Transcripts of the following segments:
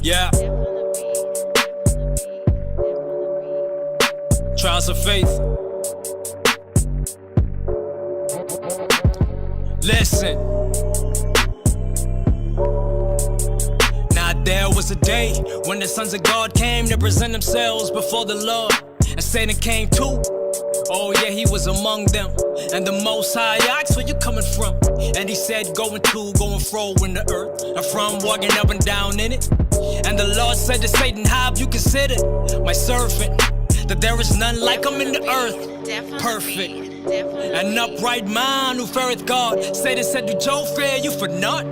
Yeah. Trials of faith. Listen. Now there was a day when the sons of God came to present themselves before the Lord, and Satan came too. Oh yeah, he was among them. And the Most High asked, where you coming from? And he said, going fro in the earth. I'm from walking up and down in it. And the Lord said to Satan, have you considered my servant, that there is none like him in the earth? Perfect. An upright man who feareth God. Satan said, do Job fear you for naught?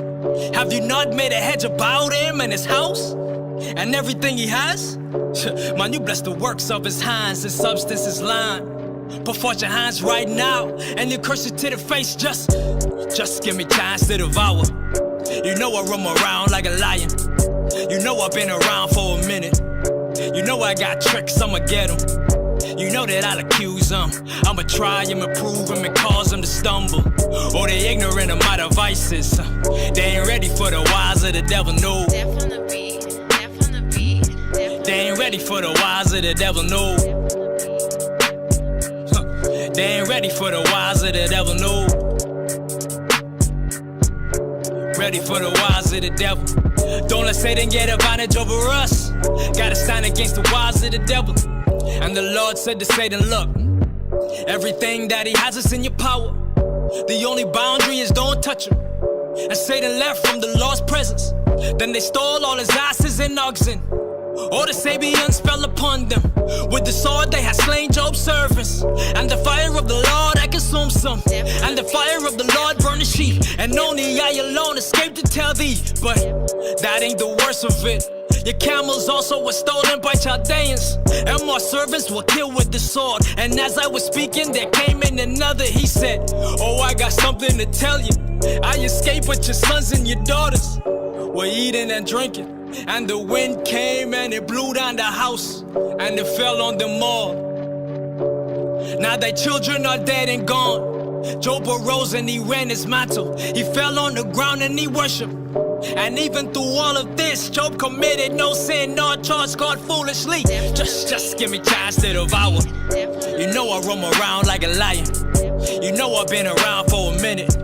Have you not made a hedge about him and his house and everything he has? Man, you bless the works of his hands, his substance is line. Put forth your hands right now and you curse it to the face. Just give me chance to devour. You know I roam around like a lion. You know I've been around for a minute. You know I got tricks, I'ma get them. You know that I'll accuse them. I'ma try him and prove him and cause them to stumble. Oh, they ignorant of my devices. They ain't ready for the wiles of the devil, no. They ain't ready for the wiles of the devil, no. They ain't ready for the wiles of the devil, no. Ready for the wiles of the devil. Don't let Satan get advantage over us. Gotta stand against the wiles of the devil. And the Lord said to Satan, look, everything that he has is in your power. The only boundary is don't touch him. And Satan left from the Lord's presence. Then they stole all his asses and oxen. All the Sabians fell upon them. With the sword they had slain Job's servants. And the fire of the Lord had consumed some. And the fire of the Lord burned the sheep. And only I alone escaped to tell thee. But that ain't the worst of it. Your camels also were stolen by Chaldeans. And more servants were killed with the sword. And as I was speaking, there came in another. He said, oh, I got something to tell you. I escaped, but your sons and your daughters were eating and drinking. And the wind came and it blew down the house, and it fell on them all. Now their children are dead and gone. Job arose and he ran his mantle. He fell on the ground and he worshiped. And even through all of this, Job committed no sin nor charged God foolishly. Just give me chance to devour. You know I roam around like a lion. You know I've been around for a minute.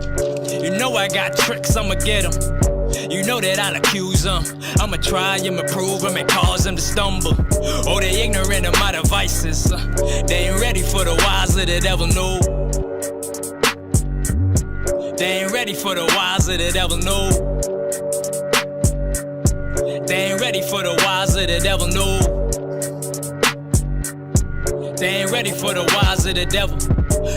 You know I got tricks, I'ma get them. You know that I'll accuse them. I'ma try him and prove him and cause them to stumble. Oh, they ignorant of my devices. They ain't ready for the wiles of the devil, no. They ain't ready for the wiles of the devil, no. They ain't ready for the wiles of the devil, no. They ain't ready for the wiles of the devil.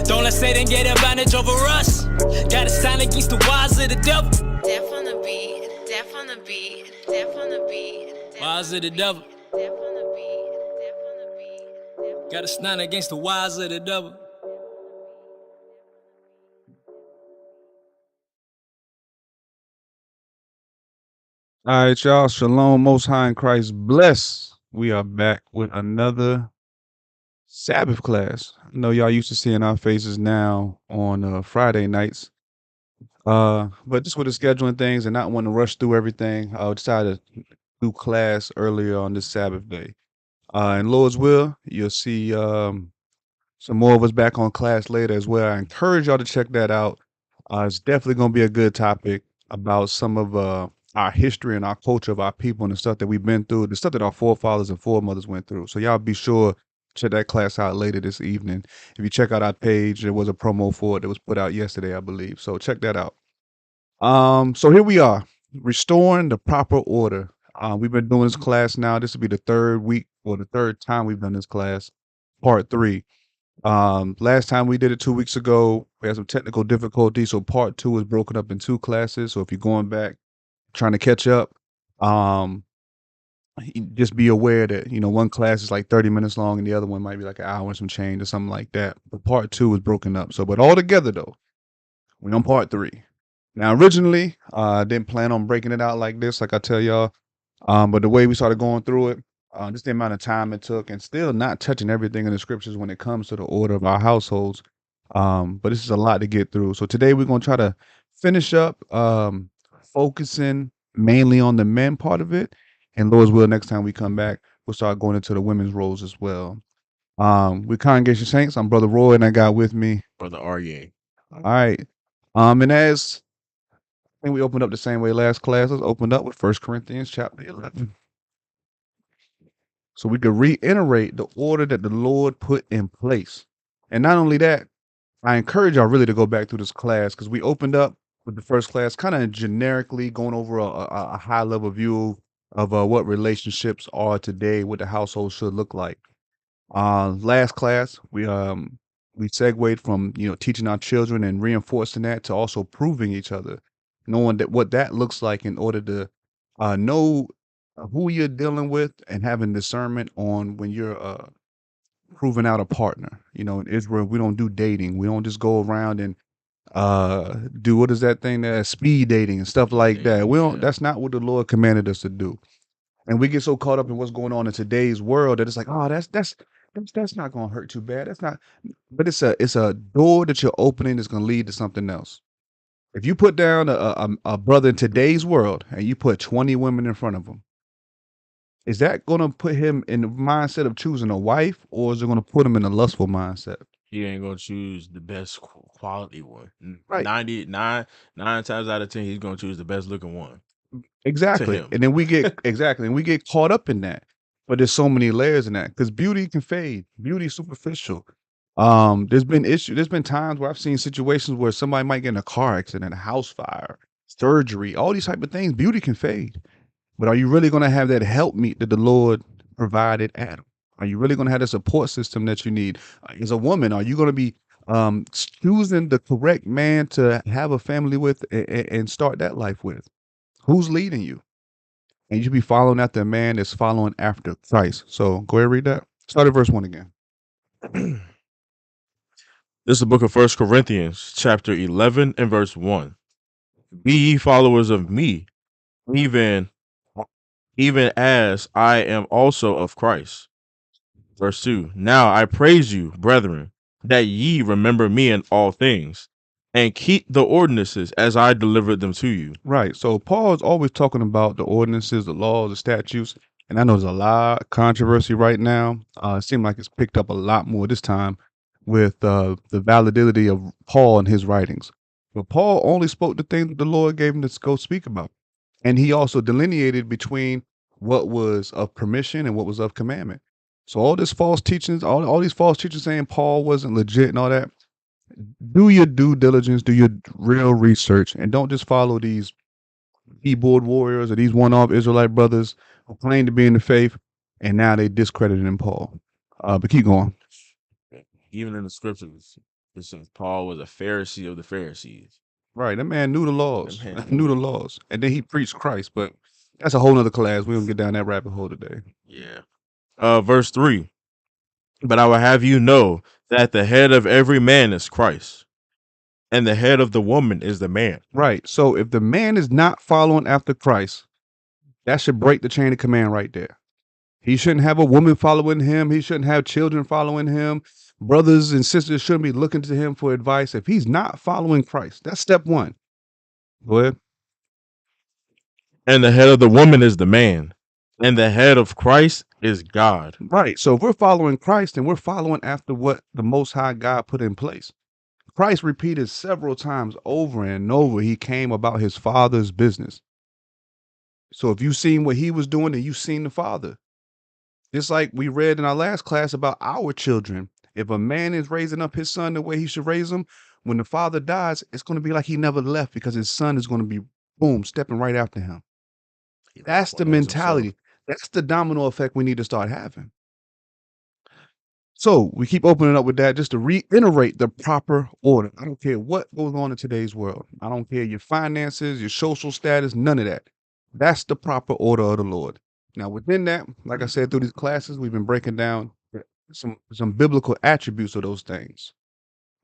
Don't let Satan get advantage over us. Gotta stand against the wiles of the devil. Death on the beat, death on the beat, death on the beat. Wiles of the devil. Death on the beat, death on the beat. Gotta stand against the wiles of the devil. All right, y'all. Shalom, Most High in Christ bless. We are back with another Sabbath class. I know y'all used to seeing our faces now on Friday nights. But just with the scheduling things and not wanting to rush through everything, I decided to do class earlier on this Sabbath day. And Lord's will, you'll see some more of us back on class later as well. I encourage y'all to check that out. It's definitely going to be a good topic about some of our history and our culture of our people and the stuff that we've been through, the stuff that our forefathers and foremothers went through. So y'all be sure to check that class out later this evening. If you check out our page, there was a promo for it that was put out yesterday, I believe. So check that out. So here we are, restoring the proper order. We've been doing this class now. This will be the third week or the third time we've done this class, part 3. Last time we did it 2 weeks ago, we had some technical difficulties. So part 2 is broken up in 2 classes. So if you're going back, trying to catch up, just be aware that, one class is like 30 minutes long and the other one might be like an hour and some change or something like that. But part 2 is broken up. So, but all together though, we're on part 3. Now, originally, I didn't plan on breaking it out like this, like I tell y'all. But the way we started going through it, just the amount of time it took, and still not touching everything in the scriptures when it comes to the order of our households. But this is a lot to get through. So today we're going to try to finish up focusing mainly on the men part of it. And Lord's will, next time we come back, we'll start going into the women's roles as well. With Congregation Saints, I'm Brother Roy, and I got with me Brother Arye. All right. And as I think we opened up the same way last class, let's open up with 1 Corinthians chapter 11. So we could reiterate the order that the Lord put in place. And not only that, I encourage y'all really to go back through this class because we opened up with the first class kind of generically going over a high level view of what relationships are today, what the household should look like. Last class, we segued from teaching our children and reinforcing that to also proving each other, knowing that what that looks like in order to know who you're dealing with and having discernment on when you're proving out a partner. In Israel, we don't do dating. We don't just go around and do what is that thing that speed dating and stuff like that. We don't. Yeah. That's not what the Lord commanded us to do. And we get so caught up in what's going on in today's world that it's like, oh, that's not going to hurt too bad. That's not. But it's a door that you're opening that's going to lead to something else. If you put down a brother in today's world and you put 20 women in front of him, is that going to put him in the mindset of choosing a wife, or is it going to put him in a lustful mindset? He ain't gonna choose the best quality one. Right. 9 times out of 10, he's gonna choose the best looking one. Exactly. him. And then we get caught up in that. But there's so many layers in that because beauty can fade. Beauty is superficial. There's been times where I've seen situations where somebody might get in a car accident, a house fire, surgery, all these type of things. Beauty can fade. But are you really going to have that help meet that the Lord provided Adam? Are you really going to have the support system that you need? As a woman, are you going to be choosing the correct man to have a family with and start that life with? Who's leading you? And you should be following after a man that's following after Christ. So go ahead and read that. Start at verse 1 again. This is the book of 1 Corinthians, chapter 11 and verse 1. Be ye followers of me, even as I am also of Christ. Verse 2. Now I praise you, brethren, that ye remember me in all things, and keep the ordinances as I delivered them to you. Right. So Paul is always talking about the ordinances, the laws, the statutes. And I know there's a lot of controversy right now. It seems like it's picked up a lot more this time with the validity of Paul and his writings. But Paul only spoke the thing that the Lord gave him to go speak about. And he also delineated between what was of permission and what was of commandment. So all this false teachings, all these false teachers saying Paul wasn't legit and all that, do your due diligence, do your real research, and don't just follow these keyboard warriors or these one-off Israelite brothers who claim to be in the faith, and now they discredited in Paul. But keep going. Even in the scriptures, it says Paul was a Pharisee of the Pharisees. Right, that man knew the laws, That man knew the laws, and then he preached Christ. But that's a whole nother class. We don't get down that rabbit hole today. Yeah. Verse 3. But I will have you know that the head of every man is Christ, and the head of the woman is the man. Right. So if the man is not following after Christ, that should break the chain of command right there. He shouldn't have a woman following him. He shouldn't have children following him. Brothers and sisters shouldn't be looking to him for advice if he's not following Christ. That's step one. Go ahead. And the head of the woman is the man, and the head of Christ is God. Right. So if we're following Christ and we're following after what the Most High God put in place, Christ repeated several times over and over, he came about his Father's business. So if you've seen what he was doing, then you've seen the Father. Just like we read in our last class about our children. If a man is raising up his son the way he should raise him, when the father dies, it's going to be like he never left because his son is going to be, boom, stepping right after him. That's the mentality. That's the domino effect we need to start having. So we keep opening up with that just to reiterate the proper order. I don't care what goes on in today's world. I don't care your finances, your social status, none of that. That's the proper order of the Lord. Now, within that, like I said, through these classes, we've been breaking down some biblical attributes of those things.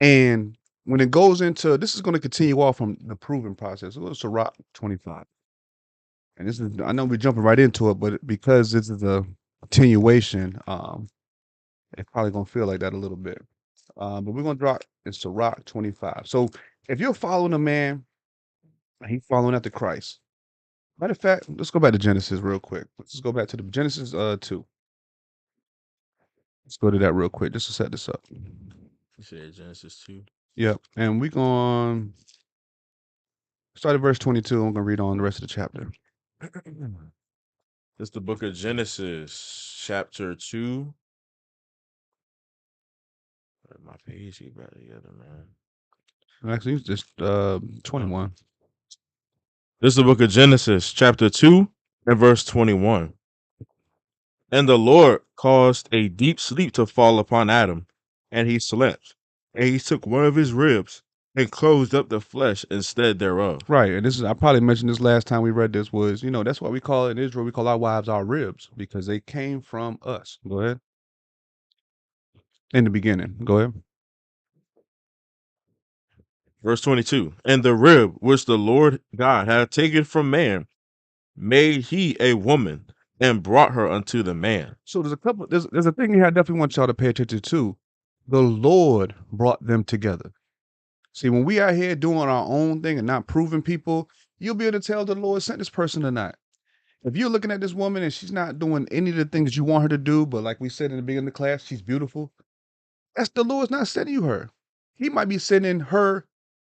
And when it goes into, this is going to continue off from the proving process. Let's go to Sirach 25. And this is, I know we're jumping right into it, but because this is a continuation, it's probably going to feel like that a little bit. But we're going to drop in Sirach 25. So if you're following a man, and he's following after Christ, Matter of fact, let's go back to Genesis real quick. Let's go back to the Genesis 2. Let's go to that real quick just to set this up. You said Genesis 2. Yep. And we're going to start at verse 22. I'm going to read on the rest of the chapter. It's the book of Genesis, chapter 2. Where'd my page get back together, man? Actually, it's just 21. This is the book of Genesis, chapter 2, and verse 21. And the Lord caused a deep sleep to fall upon Adam, and he slept. And he took one of his ribs and closed up the flesh instead thereof. Right. And this is, I probably mentioned this last time we read this, was, that's why we call it in Israel, we call our wives our ribs, because they came from us. Go ahead. In the beginning. Go ahead. Verse 22. And the rib which the Lord God had taken from man, made he a woman, and brought her unto the man. So there's a thing here I definitely want y'all to pay attention to. The Lord brought them together. See, when we out here doing our own thing and not proving people, you'll be able to tell the Lord sent this person or not. If you're looking at this woman and she's not doing any of the things you want her to do, but like we said in the beginning of the class, she's beautiful, that's the Lord's not sending you her. He might be sending her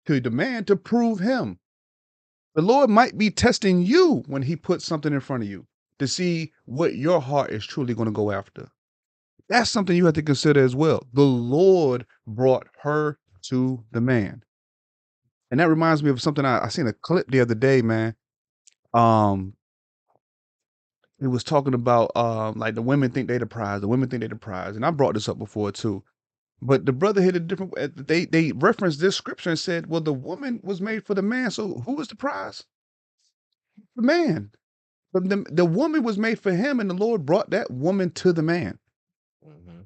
to the man to prove him. The Lord might be testing you when he puts something in front of you to see what your heart is truly going to go after. That's something you have to consider as well. The Lord brought her to the man. And that reminds me of something I seen a clip the other day, man. It was talking about like the women think they the prize, the women think they the prize. And I brought this up before too. But the brother hit a different they referenced this scripture and said, well, the woman was made for the man. So who was the prize? The man. But the woman was made for him, and the Lord brought that woman to the man. Mm-hmm.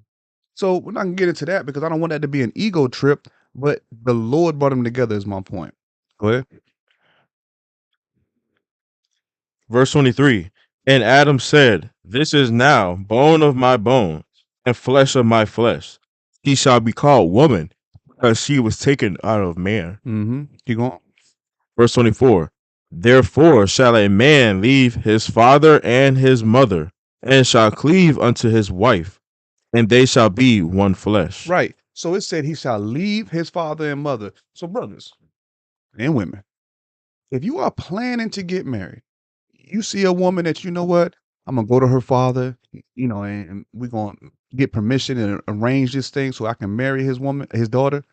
So we're not gonna get into that because I don't want that to be an ego trip, but the Lord brought them together is my point. Go ahead. Verse 23. And Adam said, this is now bone of my bones and flesh of my flesh. He shall be called woman, because she was taken out of man. Mm-hmm. Keep going. Verse 24. Therefore shall a man leave his father and his mother, and shall cleave unto his wife, and they shall be one flesh. Right. So it said he shall leave his father and mother. So brothers and women, if you are planning to get married, you see a woman that you know what, I'm gonna go to her father, and we're gonna get permission and arrange this thing so I can marry his daughter.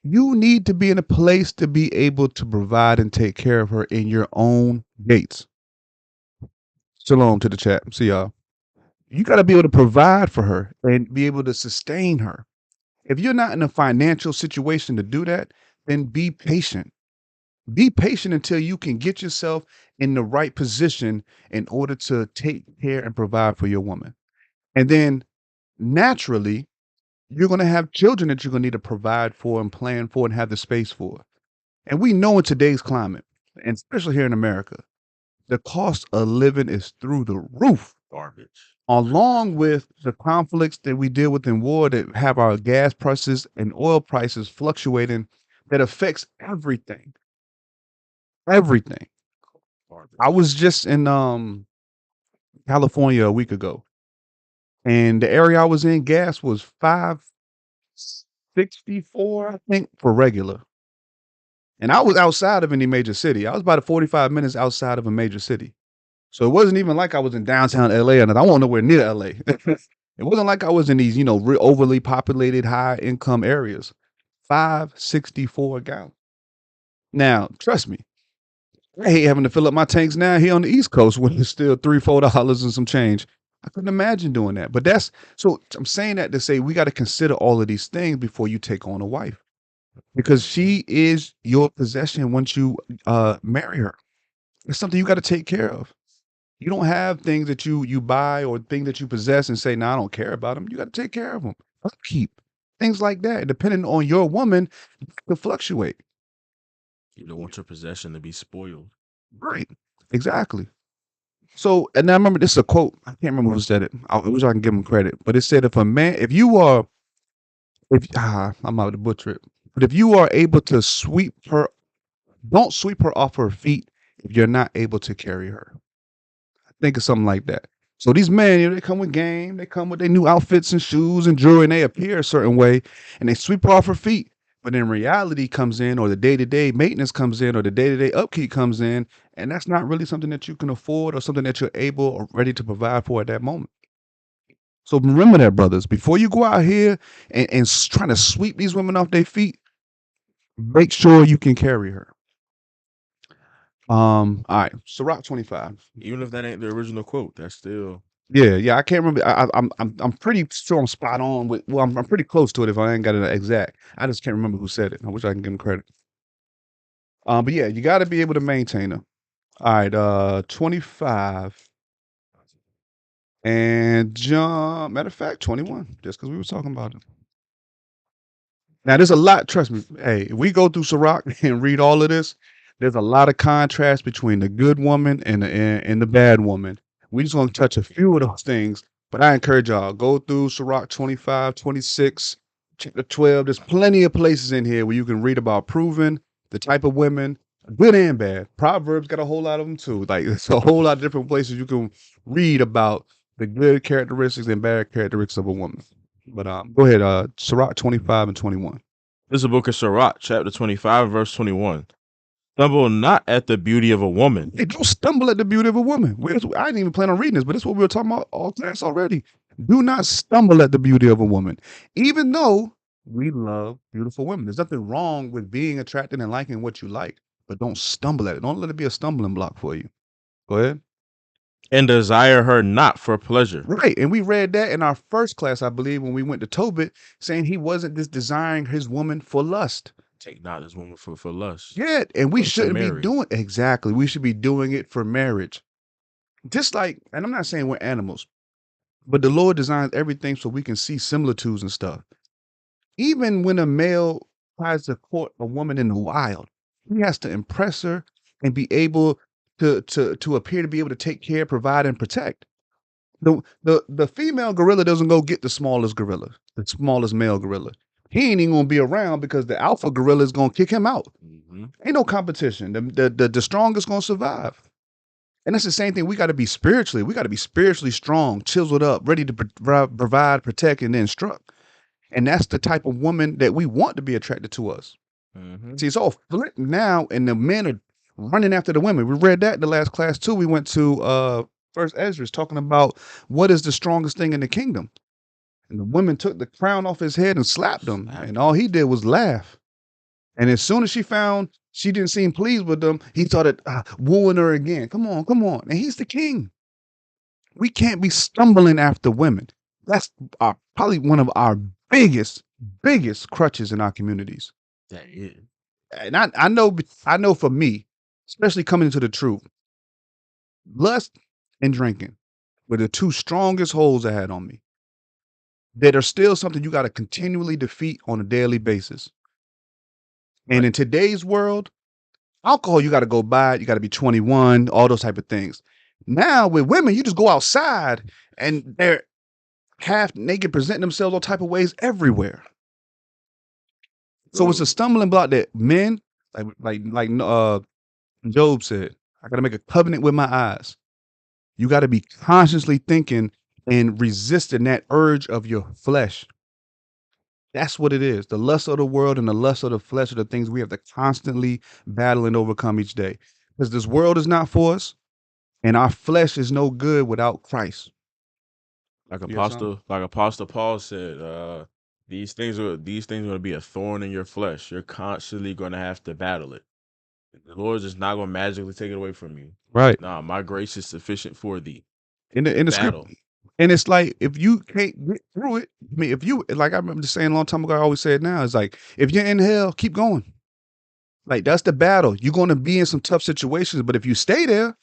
You need to be in a place to be able to provide and take care of her in your own gates. Shalom to the chat. See y'all. You got to be able to provide for her and be able to sustain her. If you're not in a financial situation to do that, then be patient. Be patient until you can get yourself in the right position in order to take care and provide for your woman. And then naturally, you're going to have children that you're going to need to provide for and plan for and have the space for. And we know in today's climate, and especially here in America, the cost of living is through the roof. Garbage. Along with the conflicts that we deal with in war that have our gas prices and oil prices fluctuating, that affects everything. Everything. Garbage. I was just in California a week ago, and the area I was in, gas was $5.64, I think, for regular. And I was outside of any major city. I was about 45 minutes outside of a major city. So it wasn't even like I was in downtown LA, and I wasn't nowhere near LA. It wasn't like I was in these, overly populated, high income areas. $5.64 a gallon. Now, trust me, I hate having to fill up my tanks now here on the East Coast when it's still $3-4 and some change. I couldn't imagine doing that. But so I'm saying that to say we got to consider all of these things before you take on a wife, because she is your possession once you marry her. It's something you got to take care of. You don't have things that you buy or things that you possess and say, no, I don't care about them. You got to take care of them. Upkeep. Things like that. Depending on your woman, could fluctuate. You don't want your possession to be spoiled. Right. Exactly. So, and I remember this is a quote. I can't remember who said it. I wish I can give him credit. But it said, I'm out to butcher it. But if you are able to don't sweep her off her feet if you're not able to carry her. Think of something like that. So these men, they come with game, they come with their new outfits and shoes and jewelry, and they appear a certain way, and they sweep her off her feet. But then reality comes in, or the day-to-day maintenance comes in, or the day-to-day upkeep comes in, and that's not really something that you can afford or something that you're able or ready to provide for at that moment. So remember that, brothers. Before you go out here and trying to sweep these women off their feet, make sure you can carry her. All right, Sirach 25. Even if that ain't the original quote, that's still Yeah, I can't remember. I'm pretty sure I'm spot on with. Well, I'm pretty close to it. If I ain't got it exact, I just can't remember who said it. I wish I can give him credit. But yeah, you got to be able to maintain her. All right, 25 and jump. Matter of fact, 21. Just because we were talking about it. Now, there's a lot. Trust me. Hey, if we go through Sirach and read all of this, there's a lot of contrast between the good woman and the bad woman. We just gonna touch a few of those things, but I encourage y'all go through Sirach 25, 26, chapter 12. There's plenty of places in here where you can read about proving the type of women, good and bad. Proverbs got a whole lot of them too. Like it's a whole lot of different places you can read about the good characteristics and bad characteristics of a woman. But go ahead, Sirach 25 and 21. This is the book of Sirach, chapter 25, verse 21. Stumble not at the beauty of a woman. Hey, don't stumble at the beauty of a woman. I didn't even plan on reading this, but that's what we were talking about all class already. Do not stumble at the beauty of a woman, even though we love beautiful women. There's nothing wrong with being attracted and liking what you like, but don't stumble at it. Don't let it be a stumbling block for you. Go ahead. And desire her not for pleasure. Right. And we read that in our first class, I believe, when we went to Tobit, saying he wasn't just desiring his woman for lust. Take not this woman for lust. Yeah, and we But to shouldn't be marry. doing exactly. We should be doing it for marriage. Just like, and I'm not saying we're animals, but the Lord designs everything so we can see similitudes and stuff. Even when a male tries to court a woman in the wild, he has to impress her and be able to appear to be able to take care, provide, and protect. The female gorilla doesn't go get the smallest gorilla, the smallest male gorilla. He ain't even gonna be around because the alpha gorilla is gonna kick him out. Ain't no competition. The strongest gonna survive. And that's the same thing. We got to be spiritually. We got to be spiritually strong, chiseled up, ready to provide, protect, and instruct. And that's the type of woman that we want to be attracted to us. See, it's all flipped now, and the men are running after the women. We read that in the last class too. We went to First Ezra, talking about what is the strongest thing in the kingdom. And the women took the crown off his head and slapped him, and all he did was laugh. And as soon as she found she didn't seem pleased with them, he started wooing her again. Come on, come on. And he's the king. We can't be stumbling after women. That's probably one of our biggest crutches in our communities. That is. And I know for me, especially coming into the truth, lust and drinking were the two strongest holds I had on me. That are still something you got to continually defeat on a daily basis. And in today's world, alcohol, you got to go buy it. You got to be 21, all those type of things. Now with women, you just go outside and they're half naked, presenting themselves all type of ways everywhere. So it's a stumbling block that men, like Job said, I got to make a covenant with my eyes. You got to be consciously thinking and resisting that urge of your flesh. That's what it is. The lust of the world and the lust of the flesh are the things we have to constantly battle and overcome each day. Because this world is not for us, and our flesh is no good without Christ. Like Apostle Paul said, these things are going to be a thorn in your flesh. You're constantly going to have to battle it. The Lord's just not going to magically take it away from you. Right. Nah, my grace is sufficient for thee. In the Battle. script. And it's like, if you can't get through it, I mean, if you, like I remember just saying a long time ago, I always say it now, it's like, if you're in hell, keep going. Like, that's the battle. You're going to be in some tough situations, but if you stay there,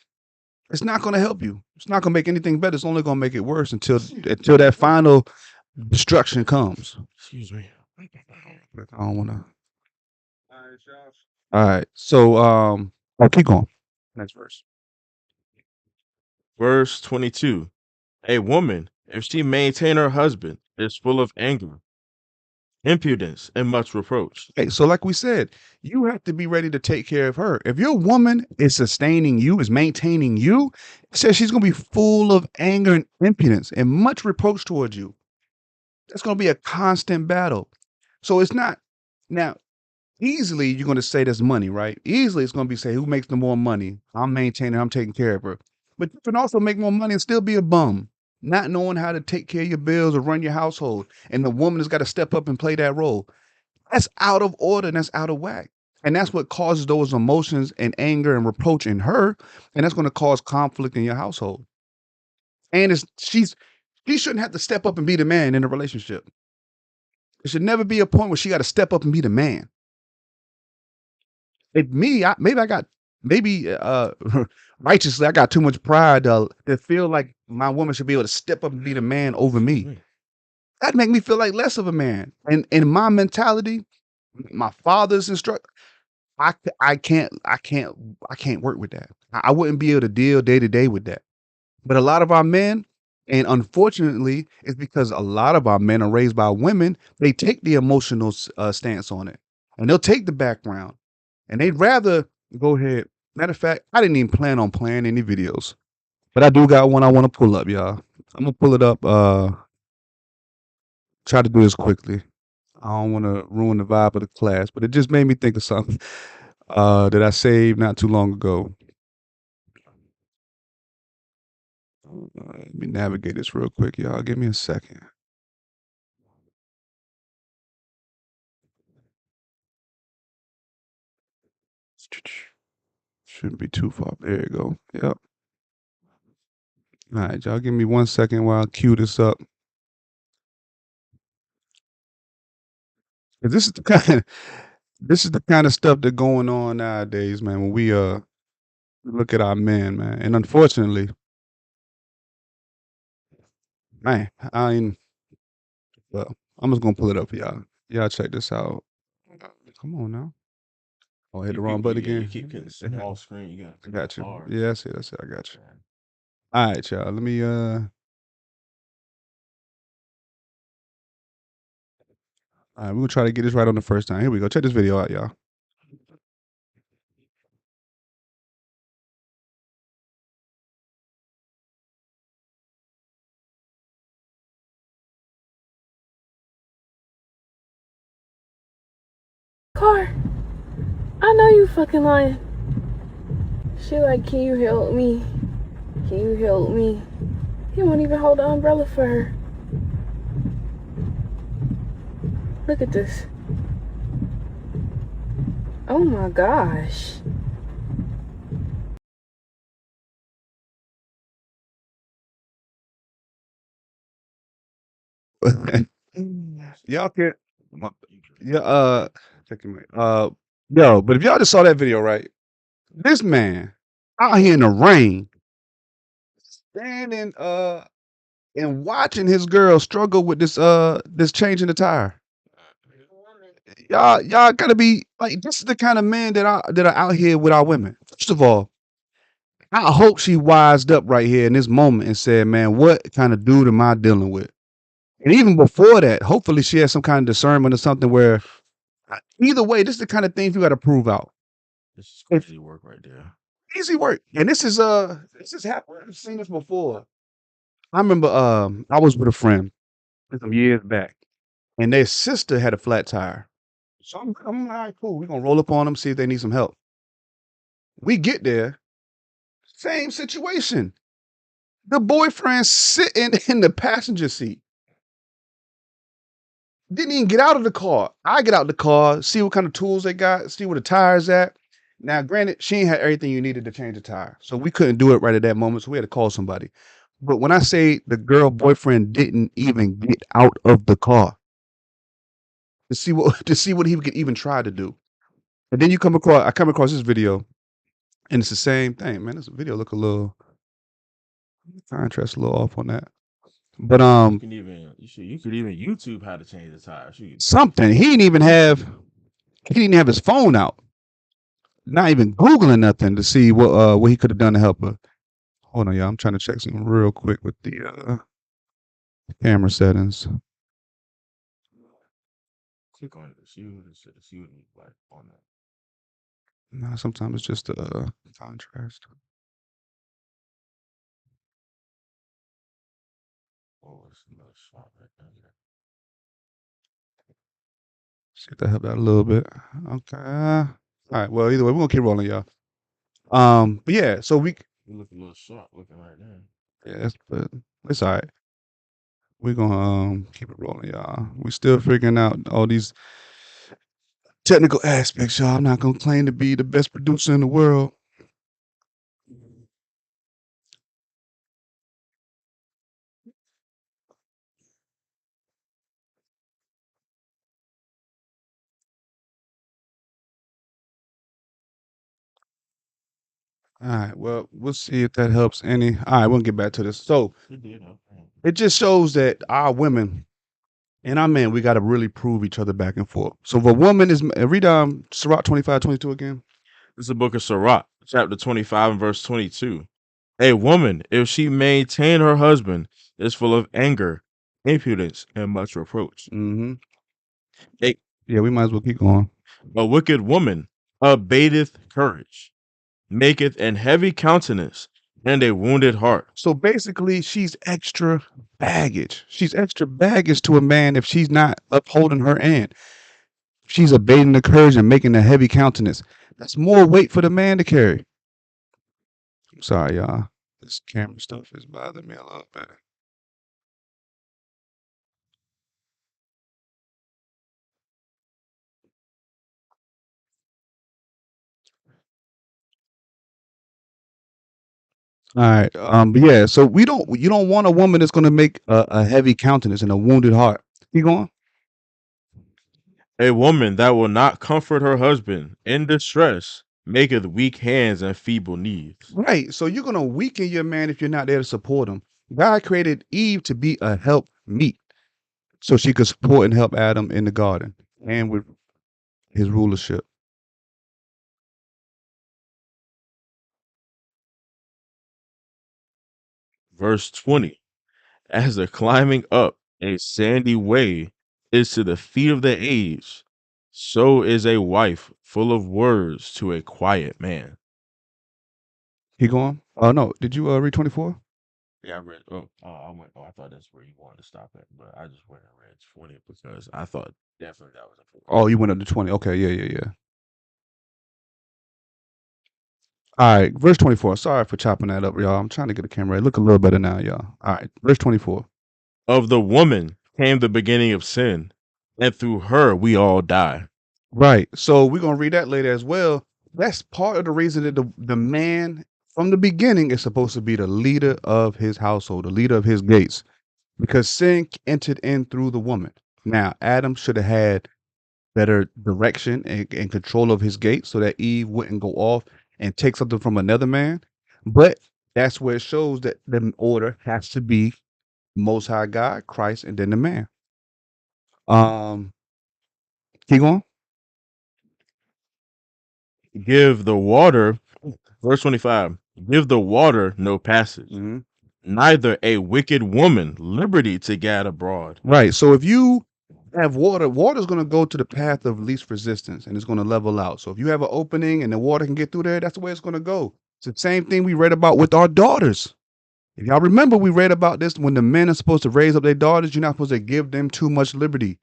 it's not going to help you. It's not going to make anything better. It's only going to make it worse until that final destruction comes. Excuse me. I don't want to. All right. So, keep going. Next verse. Verse 22. A woman, if she maintain her husband, is full of anger. impudence, and much reproach. Okay, so like we said, you have to be ready to take care of her. If your woman is sustaining you, is maintaining you, it says she's gonna be full of anger and impudence and much reproach towards you. That's gonna be a constant battle. So it's not now easily you're gonna say that's money, right? Easily it's gonna be say who makes the more money. I'm maintaining, I'm taking care of her. But you can also make more money and still be a bum, not knowing how to take care of your bills or run your household. And the woman has got to step up and play that role. That's out of order and that's out of whack. And that's what causes those emotions and anger and reproach in her. And that's going to cause conflict in your household. And she shouldn't have to step up and be the man in a relationship. There should never be a point where she got to step up and be the man. If me, maybe righteously, I got too much pride to feel like my woman should be able to step up and be the man over me. That'd make me feel like less of a man. And in my mentality, my father's instruct, I can't work with that. I wouldn't be able to deal day to day with that. But a lot of our men, and unfortunately, it's because a lot of our men are raised by women. They take the emotional stance on it, and they'll take the background, and they'd rather go ahead. Matter of fact, I didn't even plan on playing any videos, but I do got one I want to pull up, y'all. I'm gonna pull it up. Try to do this quickly. I don't want to ruin the vibe of the class, but it just made me think of something that I saved not too long ago. Let me navigate this real quick, y'all. Give me a second. Shouldn't be too far. There you go. Yep. All right, y'all. Give me 1 second while I cue this up. This is the kind of stuff that going on nowadays, man. When we look at our men, man, and unfortunately, man, well, I'm just gonna pull it up for y'all. Y'all check this out. Come on now. Oh, I hit the wrong button You again. keep getting small screen. You I got you. large. Yeah, that's it. I got you. All right, y'all. Let me all right, we're gonna try to get this right on the first time. Here we go. Check this video out, y'all. Car, I know you fucking lying. She like, can you help me? Can you help me? He won't even hold the umbrella for her. Look at this. Oh my gosh. Y'all can't. Yeah. Check your mic. Yo, but if y'all just saw that video, right? This man out here in the rain, standing and watching his girl struggle with this changing the tire. Y'all gotta be like, this is the kind of man that are out here with our women. First of all, I hope she wised up right here in this moment and said, man, what kind of dude am I dealing with? And even before that, hopefully she has some kind of discernment or something where either way, this is the kind of things you gotta prove out. This is crazy work right there. Easy work. And this is happened. I've seen this before. I remember I was with a friend some years back, and their sister had a flat tire. So I'm all right, cool. We're gonna roll up on them, see if they need some help. We get there, same situation. The boyfriend sitting in the passenger seat. Didn't even get out of the car. I get out the car, see what kind of tools they got, see where the tire's at. Now, granted, she ain't had everything you needed to change the tire. So we couldn't do it right at that moment. So we had to call somebody. But when I say the girl boyfriend didn't even get out of the car to see what he could even try to do. And then I come across this video, and it's the same thing, man. This video look a little contrast a little off on that. But You could even YouTube how to change the tire. something he didn't have his phone out. Not even Googling nothing to see what he could have done to help her. Hold on, y'all. I'm trying to check something real quick with the camera settings. Click on it. See what like on that. No, sometimes it's just a contrast. Oh, it's another shot right there. See if that helped out a little bit. Okay. All right. Well, either way, we're gonna keep rolling, y'all. But yeah, so we You look a little sharp looking right now. yeah, but it's all right. We're gonna keep it rolling, y'all. We still figuring out all these technical aspects, y'all. I'm not gonna claim to be the best producer in the world. All right. Well, we'll see if that helps any. All right, we'll get back to this. So It did, okay. it just shows that our women and our men, we got to really prove each other back and forth. So if a woman is read Sirach 25:22 again. This is the book of Sirach, chapter 25 and verse 22. A woman, if she maintain her husband, is full of anger, impudence, and much reproach. Mm-hmm. A, Yeah, we might as well keep going. a wicked woman abateth courage, maketh an heavy countenance, and a wounded heart. So basically, she's extra baggage. She's extra baggage to a man if she's not upholding her end. She's abating the courage and making a heavy countenance. That's more weight for the man to carry. I'm sorry, y'all. This camera stuff is bothering me a little bit. All right. But yeah, so you don't want a woman that's gonna make a heavy countenance and a wounded heart. Keep going. A woman that will not comfort her husband in distress maketh weak hands and feeble knees. Right. So you're gonna weaken your man if you're not there to support him. God created Eve to be a help meet, so she could support and help Adam in the garden and with his rulership. Verse 20. As the climbing up a sandy way is to the feet of the aged, so is a wife full of words to a quiet man. Keep going. Oh no, did you read 24? Yeah, I read. I went. Oh, I thought that's where you wanted to stop at, but I just went and read 20 because I thought definitely that was important. Oh, you went up to 20. Okay, yeah. All right, verse 24. Sorry for chopping that up, y'all. I'm trying to get the camera right. Look a little better now, y'all. All right, verse 24. Of the woman came the beginning of sin, and through her we all die. Right. So we're gonna read that later as well. That's part of the reason that the man from the beginning is supposed to be the leader of his household, the leader of his gates, because sin entered in through the woman. Now, Adam should have had better direction and control of his gate so that Eve wouldn't go off and take something from another man. But that's where it shows that the order has to be Most High God, Christ, and then the man. Keep going. Give the water, verse 25, give the water no passage, Mhm. neither a wicked woman liberty to gad abroad. Right. So if you have water is going to go to the path of least resistance and it's going to level out. So if you have an opening and the water can get through there, that's the way it's going to go. It's the same thing we read about with our daughters. If y'all remember, we read about this when the men are supposed to raise up their daughters, you're not supposed to give them too much liberty.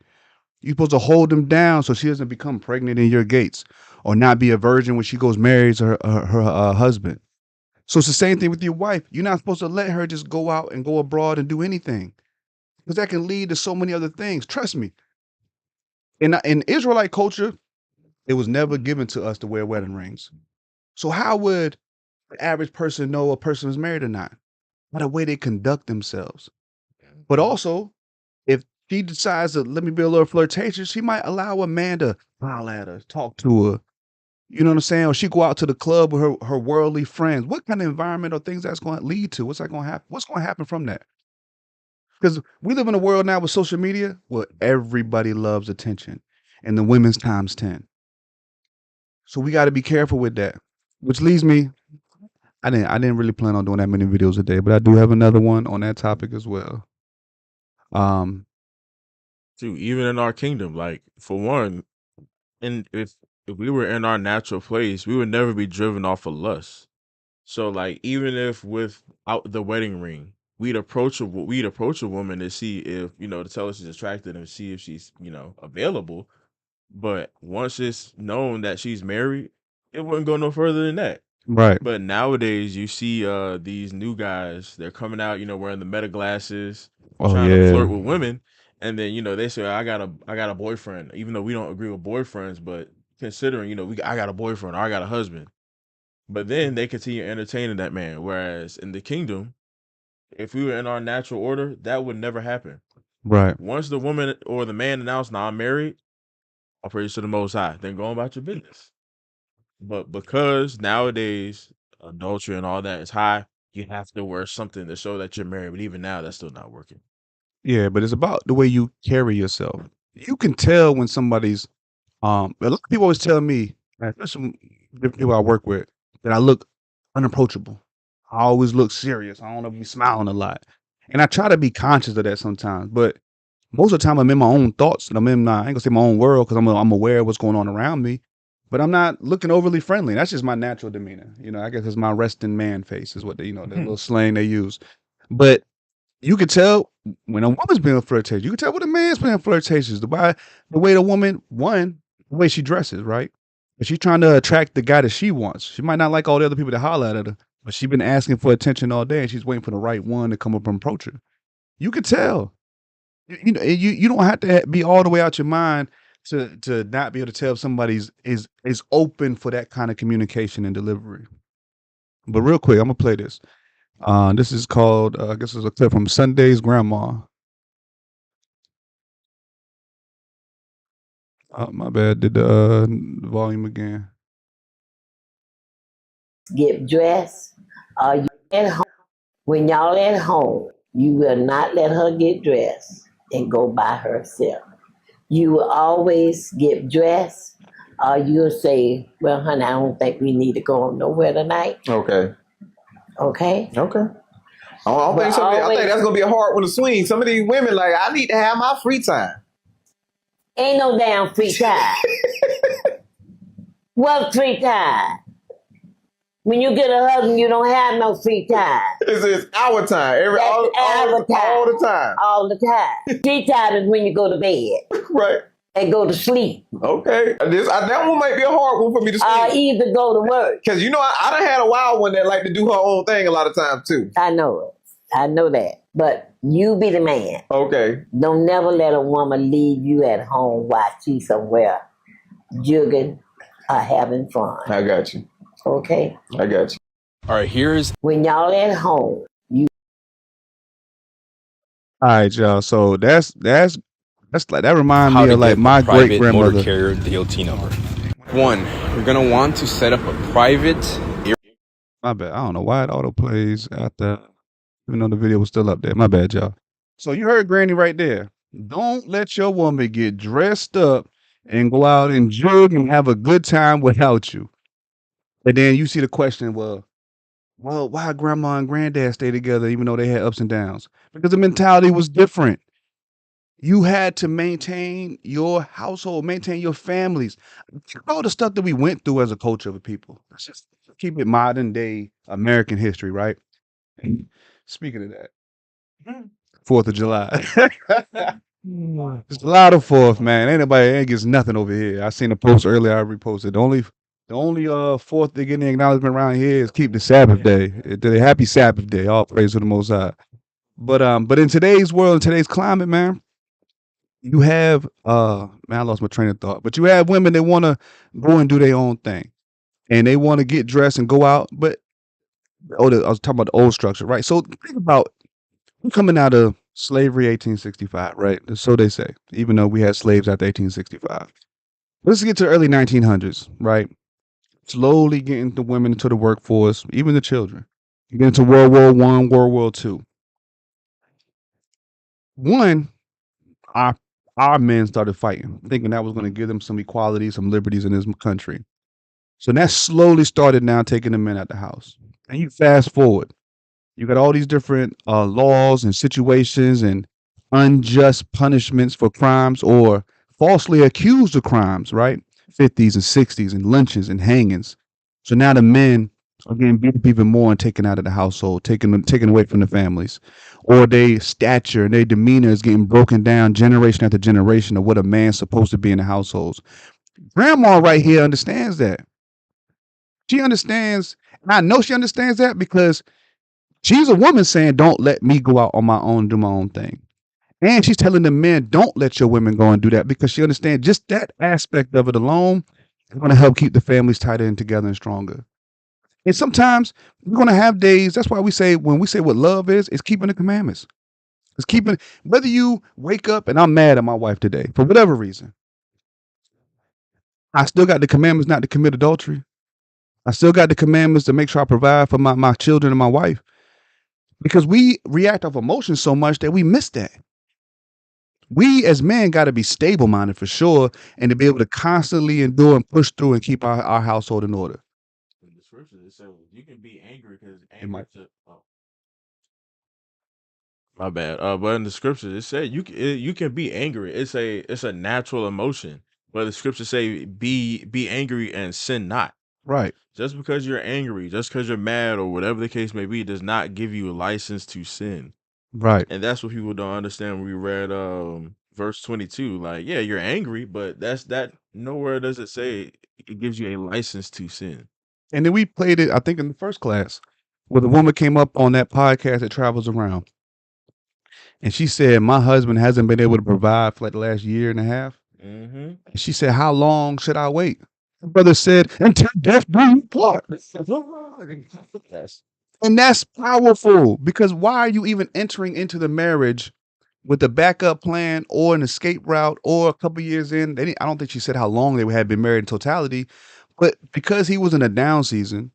You're supposed to hold them down so she doesn't become pregnant in your gates or not be a virgin when she goes marries her husband. So it's the same thing with your wife. You're not supposed to let her just go out and go abroad and do anything because that can lead to so many other things. Trust me. In Israelite culture, it was never given to us to wear wedding rings. So how would the average person know a person is married or not? By the way they conduct themselves. But also, if she decides to let me be a little flirtatious, she might allow a man to holler at her, talk to her. You know what I'm saying? Or she go out to the club with her worldly friends. What kind of environment or things that's going to lead to? What's that going to happen? What's going to happen from that? Because we live in a world now with social media where everybody loves attention, and the women's times 10. So we got to be careful with that. Which leads me, I didn't really plan on doing that many videos a day, but I do have another one on that topic as well. Dude, even in our kingdom, like for one, and if we were in our natural place, we would never be driven off of lust. So like even if without the wedding ring, we'd approach a woman to see if, to tell her she's attracted and see if she's, available. But once it's known that she's married, it wouldn't go no further than that. Right. But nowadays you see these new guys, they're coming out, wearing the meta glasses, Oh trying to flirt yeah. with women, and then they say I got a boyfriend, even though we don't agree with boyfriends, but considering, I got a boyfriend or I got a husband. But then they continue entertaining that man. Whereas in the kingdom, if we were in our natural order, that would never happen. Right. Once the woman or the man announced, "Now I'm married," I'll praise to the Most High. Then go about your business. But because nowadays adultery and all that is high, you have to wear something to show that you're married. But even now, that's still not working. Yeah, but it's about the way you carry yourself. You can tell when somebody's a lot of people always tell me, especially different people I work with, that I look unapproachable. I always look serious. I don't be smiling a lot. And I try to be conscious of that sometimes. But most of the time I'm in my own thoughts and I ain't gonna say my own world because I'm aware of what's going on around me. But I'm not looking overly friendly. That's just my natural demeanor. I guess it's my resting man face is what they, the little slang they use. But you could tell when a woman's being flirtatious. You can tell when a man's being flirtatious. The way the woman, the way she dresses, right? But she's trying to attract the guy that she wants. She might not like all the other people that holler at her, but she's been asking for attention all day and she's waiting for the right one to come up and approach her. You could tell. You don't have to be all the way out your mind to not be able to tell if somebody's is open for that kind of communication and delivery. But real quick, I'm gonna play this. This is called, I guess it's a clip from Sunday's Grandma. My bad. Did the volume again. Get dressed. You at home. When y'all at home, you will not let her get dressed and go by herself. You will always get dressed. You'll say, "Well, honey, I don't think we need to go nowhere tonight." Okay. Okay. Okay. I think that's gonna be a hard one to swing. Some of these women like, I need to have my free time. Ain't no damn free time. What free time? When you get a husband, you don't have no free time. It's our time. That's our time. All the time. All the time. Free time is when you go to bed Right. and go to sleep. Okay. That one might be a hard one for me to swing. Either go to work. Because I done had a wild one that like to do her own thing a lot of times too. I know it. I know that. But you be the man. Okay. Don't never let a woman leave you at home while she's somewhere jugging or having fun. I got you. Okay? I got you. All right, here's When y'all at home, All right, y'all. So that's like that reminds how me to of like get my a great private motor grandmother. carrier DOT number. One, you're going to want to set up a private My bad. I don't know why it auto plays after, even though the video was still up there. My bad, y'all. So you heard Granny right there. Don't let your woman get dressed up and go out and jug and have a good time without you. And then you see the question, well, why grandma and granddad stay together even though they had ups and downs? Because the mentality was different. You had to maintain your household, maintain your families. All the stuff that we went through as a culture of people. Let's just keep it modern day American history, right? Speaking of that, 4th of July. It's a lot of 4th, man. Ain't gets nothing over here. I seen a post earlier. I reposted. The only 4th they getting acknowledgement around here is keep the Sabbath day. Happy Sabbath day. All praise to the Most High. But in today's world, in today's climate, man, you have man, I lost my train of thought. But you have women that want to go and do their own thing, and they want to get dressed and go out. But I was talking about the old structure, right? So think about coming out of slavery, 1865, right? So they say, even though we had slaves after 1865. Let's get to the early 1900s, right? Slowly getting the women into the workforce, even the children. You get into World War I, World War II. One, our men started fighting, thinking that was going to give them some equality, some liberties in this country. So that slowly started now taking the men out the house. And you fast forward, you got all these different laws and situations and unjust punishments for crimes or falsely accused of crimes, right? 50s and 60s and lynchings and hangings. So now the men are getting beat up even more and taken out of the household, taken away from the families, or their stature and their demeanor is getting broken down generation after generation of what a man's supposed to be in the households. Grandma right here understands that. She understands, and I know she understands that because she's a woman saying, "Don't let me go out on my own and do my own thing." And she's telling the men, "Don't let your women go and do that," because she understands just that aspect of it alone is going to help keep the families tighter and together and stronger. And sometimes we're going to have days. That's why we say, when we say what love is, it's keeping the commandments. It's keeping, whether you wake up and I'm mad at my wife today for whatever reason, I still got the commandments not to commit adultery. I still got the commandments to make sure I provide for my children and my wife, because we react off emotions so much that we miss that. We as men got to be stable minded for sure, and to be able to constantly endure and push through and keep our household in order. In the scriptures, it says you can be angry because might- my bad. But in the scriptures, it said you can be angry. It's a natural emotion. But the scriptures say be angry and sin not. Right. Just because you're angry, just because you're mad or whatever the case may be, does not give you a license to sin. Right. And that's what people don't understand when we read verse 22. Like, yeah, you're angry, but that nowhere does it say it gives you a license to sin. And then we played it, I think, in the first class, where the woman came up on that podcast that travels around. And she said, my husband hasn't been able to provide for like the last year and a half. Mm-hmm. And she said, how long should I wait? The brother said, until death do you part. And that's powerful, because why are you even entering into the marriage with a backup plan or an escape route, or a couple years in? I don't think she said how long they had been married in totality, but because he was in a down season,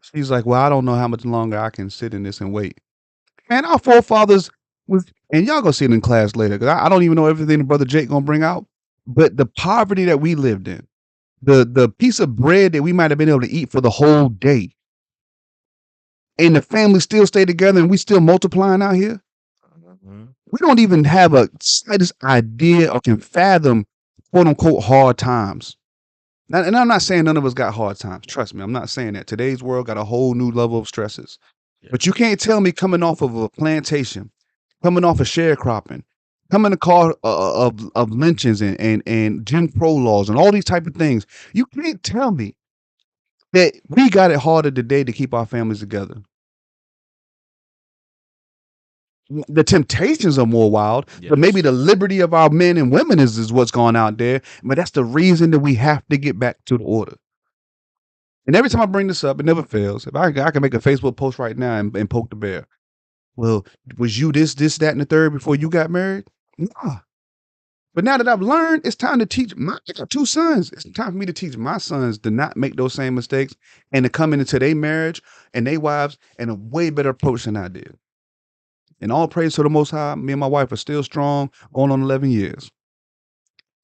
she's like, well, I don't know how much longer I can sit in this and wait. And our forefathers was, and y'all gonna see it in class later, because I don't even know everything the brother Jake gonna bring out, but the poverty that we lived in, the piece of bread that we might have been able to eat for the whole day, and the family still stay together and we still multiplying out here. Mm-hmm. We don't even have a slightest idea or can fathom quote unquote hard times. Now, and I'm not saying none of us got hard times. Trust me, I'm not saying that. Today's world got a whole new level of stresses. Yeah. But you can't tell me, coming off of a plantation, coming off of sharecropping, coming to call of lynchings and Jim Crow laws and all these type of things, you can't tell me that we got it harder today to keep our families together. The temptations are more wild, but maybe Yes. the liberty of our men and women is what's going out there. But that's the reason that we have to get back to the order. And every time I bring this up, it never fails. If I can make a Facebook post right now and poke the bear. Well, was you this, that, and the third before you got married? Nah. But now that I've learned, it's time to teach I got 2 sons. It's time for me to teach my sons to not make those same mistakes and to come into their marriage and their wives in a way better approach than I did. And all praise to the Most High. Me and my wife are still strong, going on 11 years.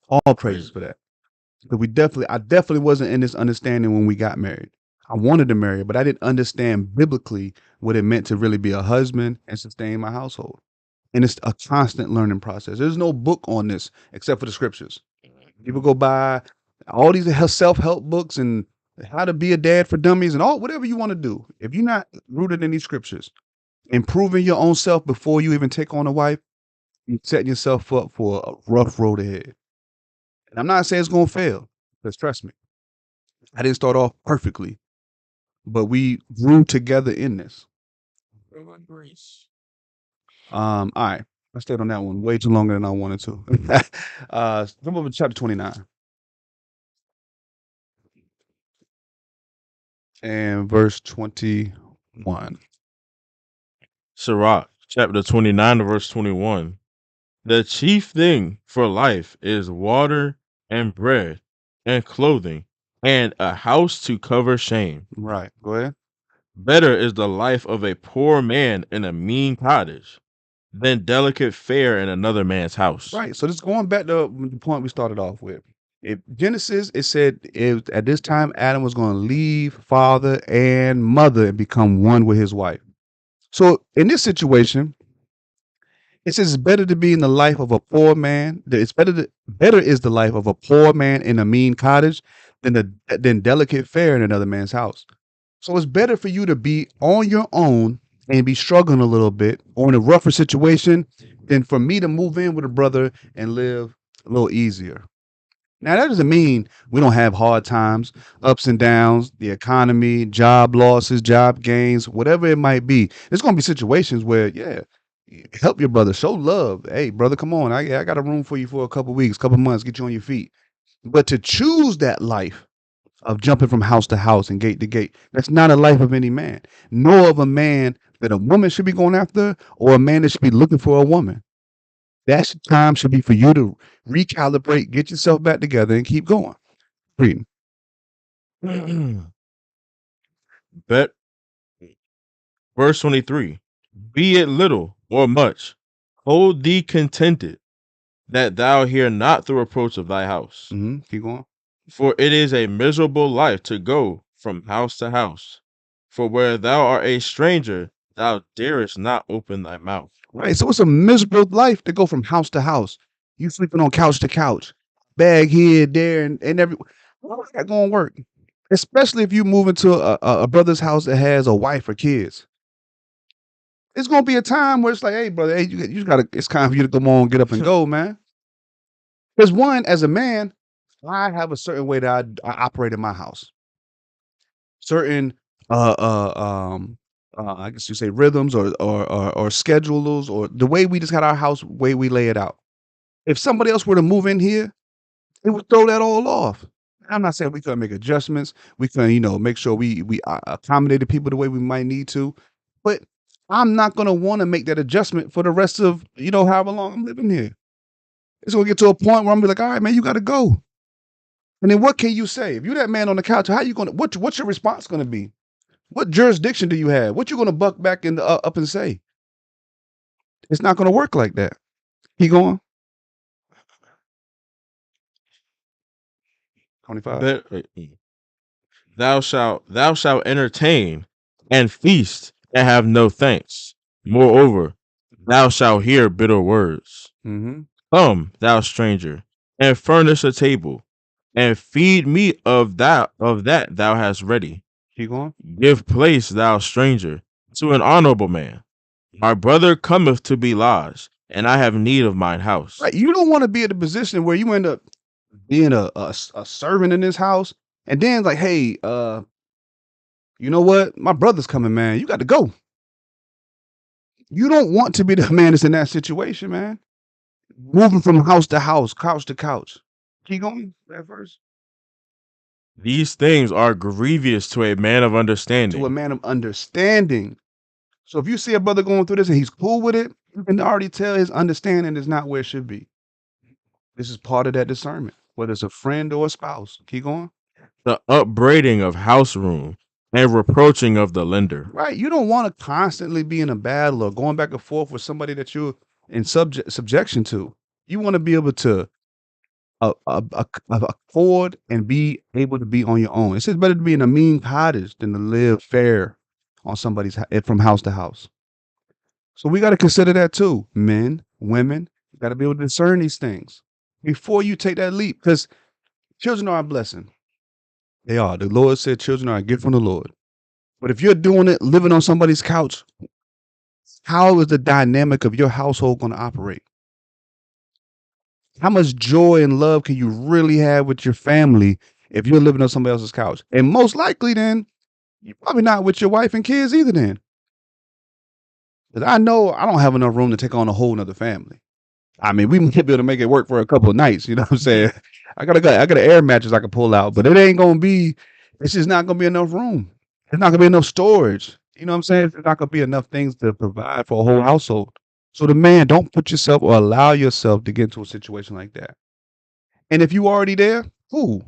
All praises for that. But I definitely wasn't in this understanding when we got married. I wanted to marry, but I didn't understand biblically what it meant to really be a husband and sustain my household. And it's a constant learning process. There's no book on this except for the scriptures. People go buy all these self-help books and how to be a dad for dummies and all whatever you want to do. If you're not rooted in these scriptures, improving your own self before you even take on a wife, you're setting yourself up for a rough road ahead. And I'm not saying it's going to fail, because trust me, I didn't start off perfectly, but we grew together in this. All right. I stayed on that one way too longer than I wanted to. Jump over to chapter 29 and verse 21. Sirach, chapter 29, verse 21. The chief thing for life is water and bread and clothing and a house to cover shame. Right. Go ahead. Better is the life of a poor man in a mean cottage than delicate fare in another man's house. Right. So this is going back to the point we started off with. Genesis, it said at this time Adam was going to leave father and mother and become one with his wife. So in this situation, It says it's better to be in the life of a poor man. Better is the life of a poor man in a mean cottage than delicate fare in another man's house. So it's better for you to be on your own and be struggling a little bit or in a rougher situation than for me to move in with a brother and live a little easier. Now that doesn't mean we don't have hard times, ups and downs, the economy, job losses, job gains, whatever it might be. There's going to be situations where, yeah, help your brother, show love. Hey, brother, come on. I got a room for you for a couple weeks, couple months, get you on your feet. But to choose that life of jumping from house to house and gate to gate, that's not a life of any man, nor of a man that a woman should be going after or a man that should be looking for a woman. That time should be for you to recalibrate, get yourself back together, and keep going. Reading. Bet verse 23. Be it little or much, hold thee contented, that thou hear not the reproach of thy house. Keep going. For it is a miserable life to go from house to house. For where thou art a stranger, thou darest not open thy mouth. Right. So it's a miserable life to go from house to house. You sleeping on couch to couch, bag here, there, and every. How's that going to work? Especially if you move into a brother's house that has a wife or kids. It's going to be a time where it's like, hey, brother, hey, you got to. It's time for you to come on, get up and go, man. Because one, as a man, I have a certain way that I operate in my house. Certain I guess you say rhythms or schedules or the way we just got our house, way we lay it out. If somebody else were to move in here, it would throw that all off. I'm not saying we couldn't make adjustments. We can, make sure we accommodate the people the way we might need to. But I'm not gonna want to make that adjustment for the rest of however long I'm living here. It's gonna get to a point where I'm gonna be like, all right, man, you gotta go. And then what can you say? If you're that man on the couch, how you gonna what's your response gonna be? What jurisdiction do you have? What you gonna buck back in up and say? It's not gonna work like that. Keep going. 25. Thou shalt entertain and feast and have no thanks. Moreover, thou shalt hear bitter words. Come, thou stranger, and furnish a table, and feed me of that thou hast ready. Keep going. Give place, thou stranger, to an honorable man. My brother cometh to be lodged, and I have need of mine house. Right. You don't want to be in a position where you end up being a servant in this house, and then like, hey, you know what? My brother's coming, man. You got to go. You don't want to be the man that's in that situation, man. Moving from house to house, couch to couch. Keep going. That verse. These things are grievous to a man of understanding. To a man of understanding. So if you see a brother going through this and he's cool with it, you can already tell his understanding is not where it should be. This is part of that discernment, whether it's a friend or a spouse. Keep going. The upbraiding of house room and reproaching of the lender. Right. You don't want to constantly be in a battle or going back and forth with somebody that you're in subjection to. You want to be able to afford and be able to be on your own. It says better to be in a mean cottage than to live fair on somebody's from house to house. So we got to consider that too. Men, women, you got to be able to discern these things before you take that leap, because children are a blessing. They are. The Lord said children are a gift from the Lord. But if you're doing it, living on somebody's couch, how is the dynamic of your household going to operate? How much joy and love can you really have with your family if you're living on somebody else's couch? And most likely then, you're probably not with your wife and kids either then. Because I know I don't have enough room to take on a whole nother family. I mean, we might be able to make it work for a couple of nights, you know what I'm saying? I got an air mattress I can pull out, but it's just not going to be enough room. It's not going to be enough storage. You know what I'm saying? There's not going to be enough things to provide for a whole household. So the man, don't put yourself or allow yourself to get into a situation like that. And if you already there, cool.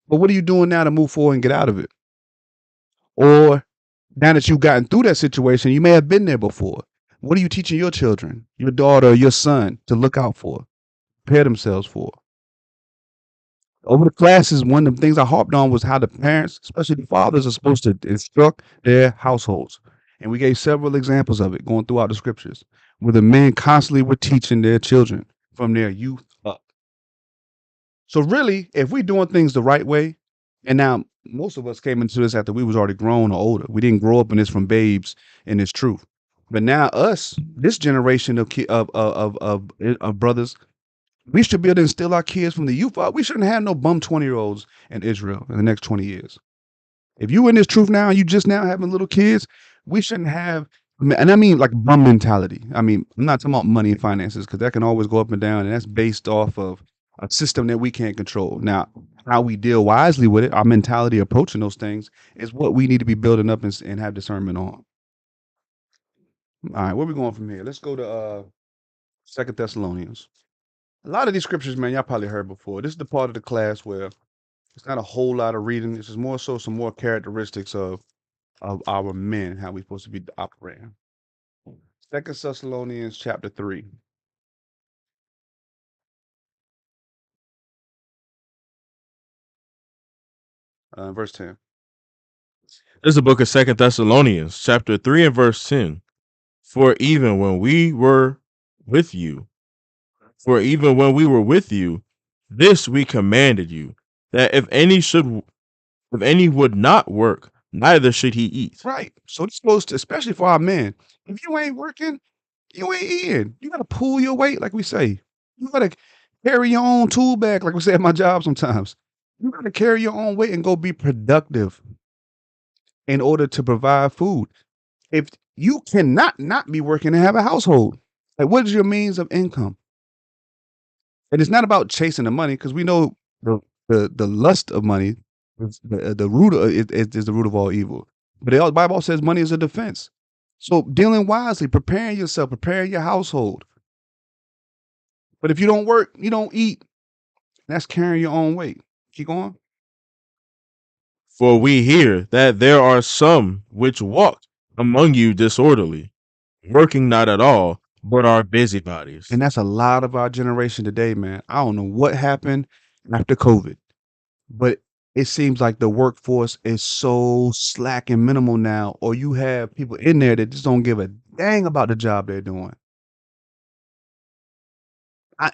But what are you doing now to move forward and get out of it? Or now that you've gotten through that situation, you may have been there before. What are you teaching your children, your daughter, or your son to look out for, prepare themselves for? Over the classes, one of the things I harped on was how the parents, especially the fathers, are supposed to instruct their households. And we gave several examples of it going throughout the scriptures, where the men constantly were teaching their children from their youth up. So really, if we're doing things the right way, and now most of us came into this after we was already grown or older. We didn't grow up in this from babes in this truth. But now us, this generation of brothers, we should be able to instill our kids from the youth up. We shouldn't have no bum 20-year-olds in Israel in the next 20 years. If you in this truth now, you just now having little kids, we shouldn't have, and I mean like bum mentality. I mean, I'm not talking about money and finances because that can always go up and down, and that's based off of a system that we can't control. Now, how we deal wisely with it, our mentality approaching those things is what we need to be building up and have discernment on. All right, where we going from here? Let's go to Second Thessalonians. A lot of these scriptures, man, y'all probably heard before. This is the part of the class where it's not a whole lot of reading. This is more so some more characteristics of our men, how we're supposed to be operating. Second Thessalonians chapter 3. Verse 10. This is the book of 2 Thessalonians, chapter 3 and verse 10. For even when we were with you, this we commanded you, that if any would not work, neither should he eat. Right. So this goes to, especially for our men. If you ain't working, you ain't eating. You gotta pull your weight, like we say. You gotta carry your own tool bag, like we say at my job sometimes. You gotta carry your own weight and go be productive in order to provide food. If you cannot not be working and have a household, like what is your means of income? And it's not about chasing the money, because we know the lust of money is the root of is the root of all evil. But the Bible says money is a defense. So dealing wisely, preparing yourself, preparing your household. But if you don't work, you don't eat. That's carrying your own weight. Keep going. For we hear that there are some which walk among you disorderly, working not at all, but are busybodies. And that's a lot of our generation today, man. I don't know what happened after COVID, but it seems like the workforce is so slack and minimal now, or you have people in there that just don't give a dang about the job they're doing.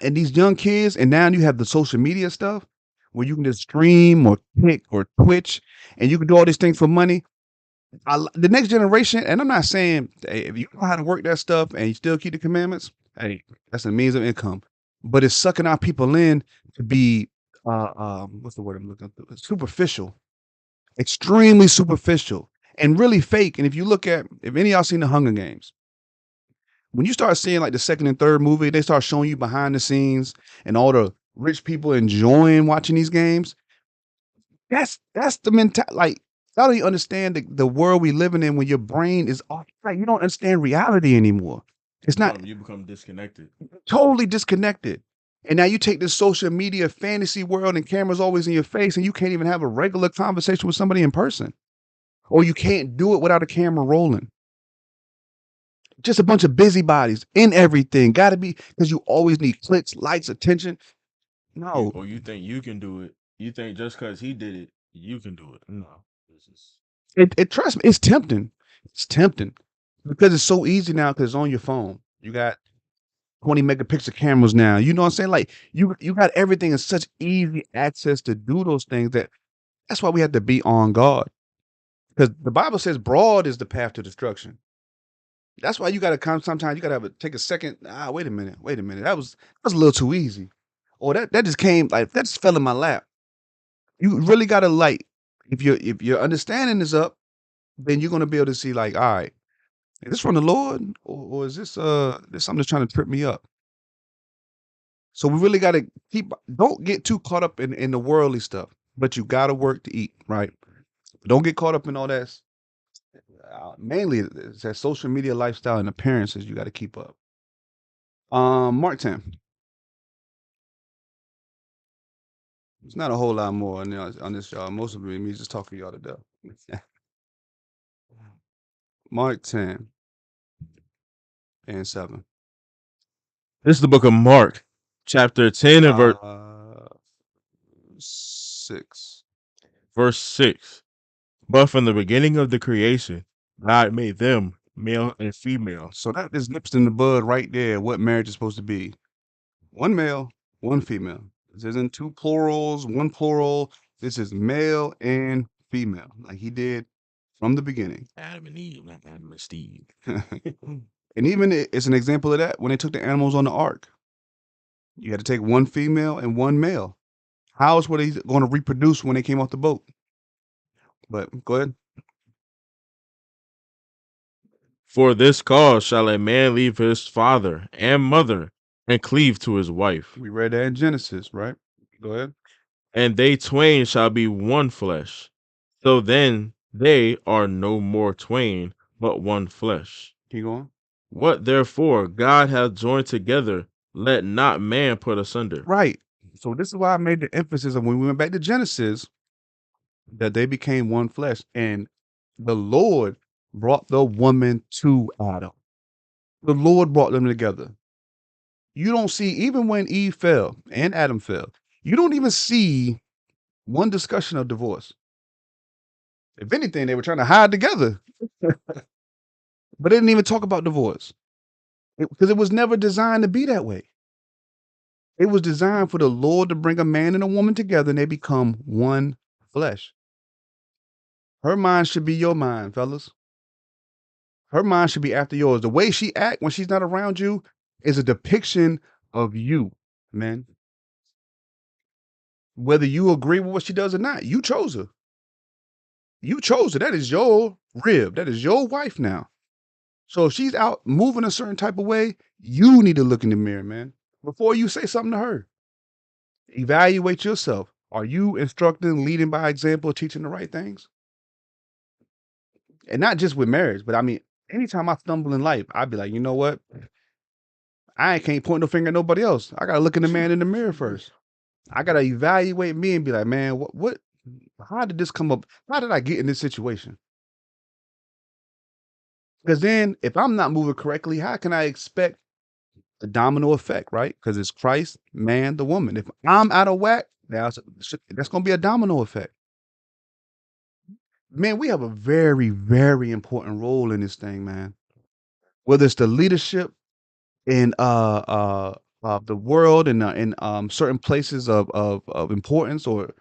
And these young kids, and now you have the social media stuff where you can just stream or Kick or Twitch, and you can do all these things for money. The next generation, and I'm not saying, hey, if you know how to work that stuff and you still keep the commandments, hey, that's a means of income. But it's sucking our people in to be, what's the word I'm looking for? Superficial, extremely superficial, and really fake. And if you look at, if any of y'all seen the Hunger Games, when you start seeing like the second and third movie, they start showing you behind the scenes and all the rich people enjoying watching these games. That's the mentality. Like, y'all don't understand the world we living in when your brain is off. Like, you don't understand reality anymore. It's not, You become disconnected. totally disconnected. And now you take this social media fantasy world and cameras always in your face, and you can't even have a regular conversation with somebody in person. Or you can't do it without a camera rolling. Just a bunch of busybodies in everything. Gotta be, because you always need clicks, likes, attention. No. Or you think you can do it. You think just because he did it, you can do it. No. Trust me, it's tempting. It's tempting because it's so easy now because it's on your phone. You got 20 megapixel cameras now. You know what I'm saying? Like you got everything in such easy access to do those things that's why we have to be on guard. Because the Bible says broad is the path to destruction. That's why you gotta come sometimes you gotta take a second. Wait a minute. That was a little too easy. Or that just came like that just fell in my lap. You really gotta like if your understanding is up, then you're gonna be able to see like, all right, is this from the Lord or is this something that's trying to trip me up? So we really gotta don't get too caught up in the worldly stuff, but you gotta work to eat, right? Don't get caught up in all that. Mainly it's that social media lifestyle and appearances you gotta keep up. Mark 10. It's not a whole lot more on this, y'all. Most of it me just talking y'all to death. Mark 10 and 7. This is the book of Mark, chapter 10 and 6. verse 6. But from the beginning of the creation, God made them male and female. So that is nips in the bud right there. What marriage is supposed to be: one male, one female. This isn't two plurals, one plural. This is male and female, like he did from the beginning. Adam and Eve, not Adam and Steve. And even it's an example of that when they took the animals on the ark. You had to take one female and one male. How else were they going to reproduce when they came off the boat? But go ahead. For this cause shall a man leave his father and mother and cleave to his wife, We read that in Genesis, right? Go ahead. and they twain shall be one flesh. So then they are no more twain, but one flesh. Keep going. What therefore God hath joined together, let not man put asunder. Right. So this is why I made the emphasis of when we went back to Genesis that they became one flesh, and the Lord brought the woman to Adam. The Lord brought them together. You don't see, even when Eve fell and Adam fell, you don't even see one discussion of divorce. If anything, they were trying to hide together, but they didn't even talk about divorce because it was never designed to be that way. It was designed for the Lord to bring a man and a woman together and they become one flesh. Her mind should be your mind, fellas. Her mind should be after yours. The way she act when she's not around you is a depiction of you, man. Whether you agree with what she does or not, you chose her. You chose her. That is your rib. That is your wife now. So if she's out moving a certain type of way, you need to look in the mirror, man, before you say something to her. Evaluate yourself. Are you instructing, leading by example, teaching the right things? And not just with marriage, but I mean, anytime I stumble in life, I'd be like, you know what? I can't point no finger at nobody else. I gotta look in the man in the mirror first. I gotta evaluate me and be like, man, how did this come up? How did I get in this situation? Because then if I'm not moving correctly, how can I expect the domino effect, right? Because it's Christ, man, the woman. If I'm out of whack, that's gonna be a domino effect. Man, we have a very, very important role in this thing, man. Whether it's the leadership in the world and in certain places of importance or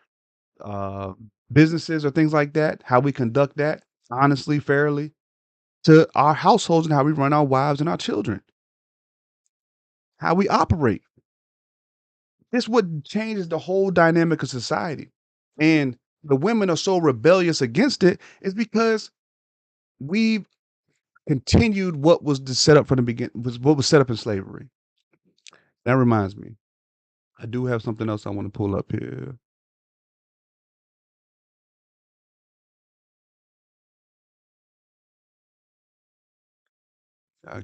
uh businesses or things like that, how we conduct that honestly, fairly, to our households and how we run our wives and our children, how we operate. This what changes the whole dynamic of society. And the women are so rebellious against it is because we've continued what was set up from the beginning, was what was set up in slavery. That reminds me, I do have something else I want to pull up here.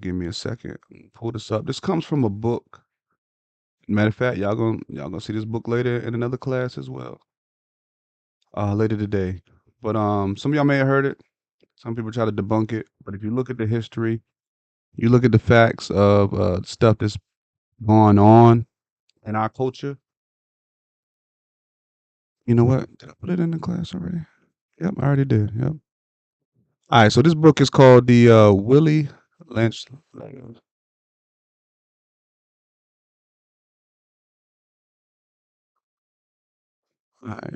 Give me a second. Pull this up. This comes from a book. Matter of fact, y'all gonna see this book later in another class as well. Later today. But some of y'all may have heard it. Some people try to debunk it. But if you look at the history, you look at the facts of stuff that's going on in our culture. You know what? Did I put it in the class already? Yep, I already did. Yep. All right, so this book is called the Willie Lynch. All right.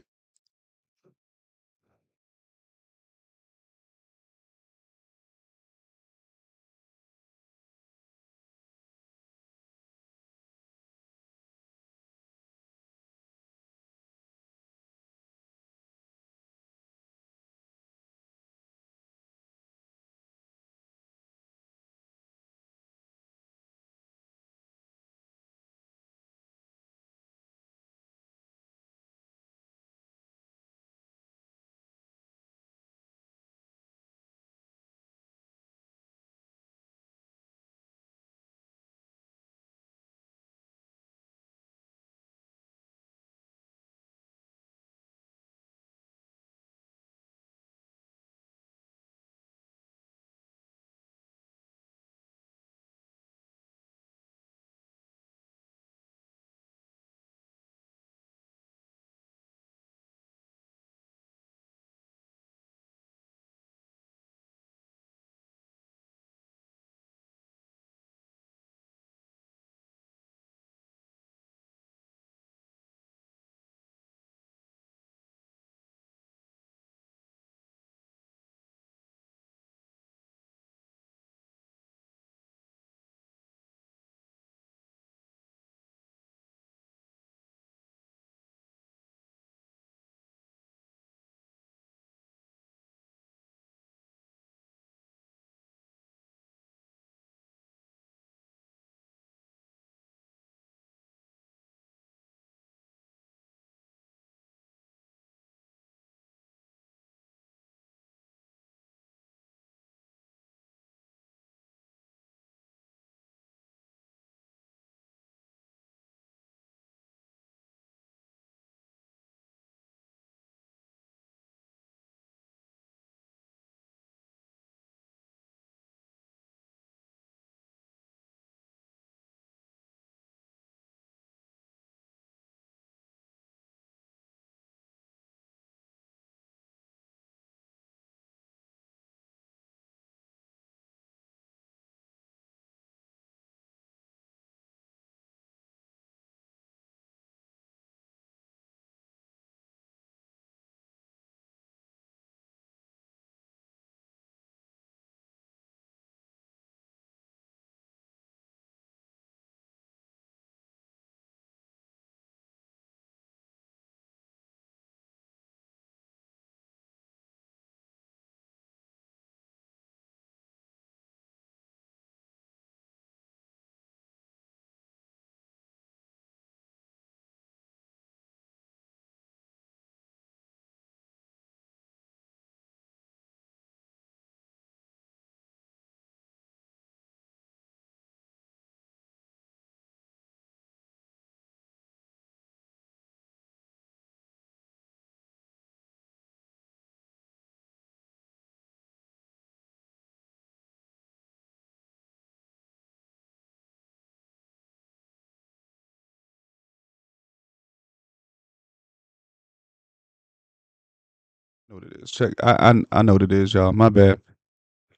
know what it is. Check. I know what it is, y'all. My bad.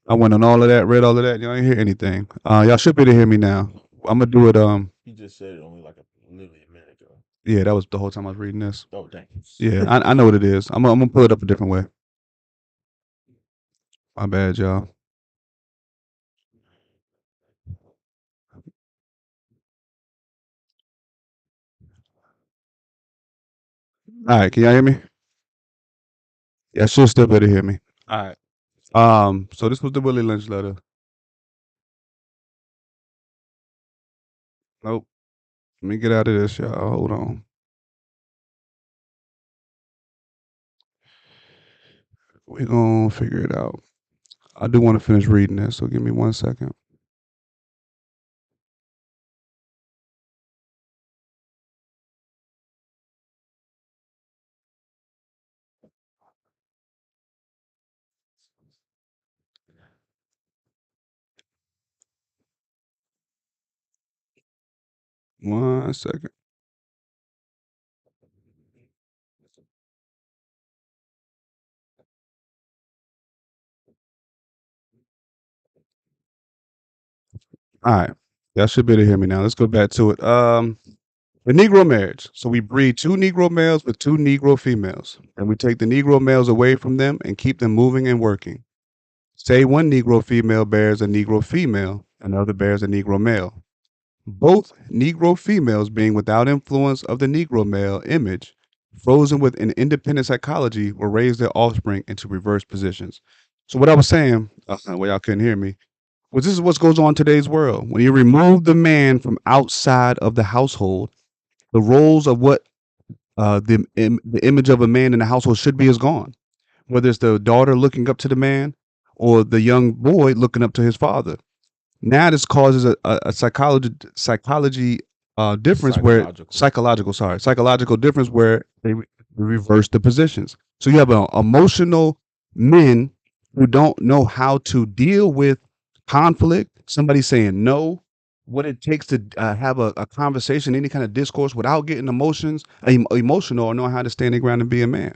I went on all of that, read all of that. Y'all ain't hear anything. Y'all should be able to hear me now. I'm gonna do it. You just said it only like literally a minute ago. Yeah, that was the whole time I was reading this. Oh, dang. Yeah, I know what it is. I'm gonna pull it up a different way. My bad, y'all. All right, can y'all hear me? Yeah, should still better hear me. All right. So this was the Willie Lynch letter. Nope. Let me get out of this, y'all. Hold on. We're gonna figure it out. I do want to finish reading this, so give me 1 second. One second. All right. Y'all should be able to hear me now. Let's go back to it. The Negro marriage. So we breed 2 Negro males with 2 Negro females, and we take the Negro males away from them and keep them moving and working. Say one Negro female bears a Negro female, another bears a Negro male. Both Negro females being without influence of the Negro male image, frozen with an independent psychology, will raise their offspring into reverse positions. So what I was saying, well, y'all couldn't hear me, was this is what goes on in today's world. When you remove the man from outside of the household, the roles of what the image of a man in the household should be is gone. Whether it's the daughter looking up to the man or the young boy looking up to his father. Now this causes a psychology difference where psychological difference where they reverse the positions. So you have emotional men who don't know how to deal with conflict, somebody saying no, what it takes to have a conversation, any kind of discourse without getting emotional, or knowing how to stand their ground and be a man.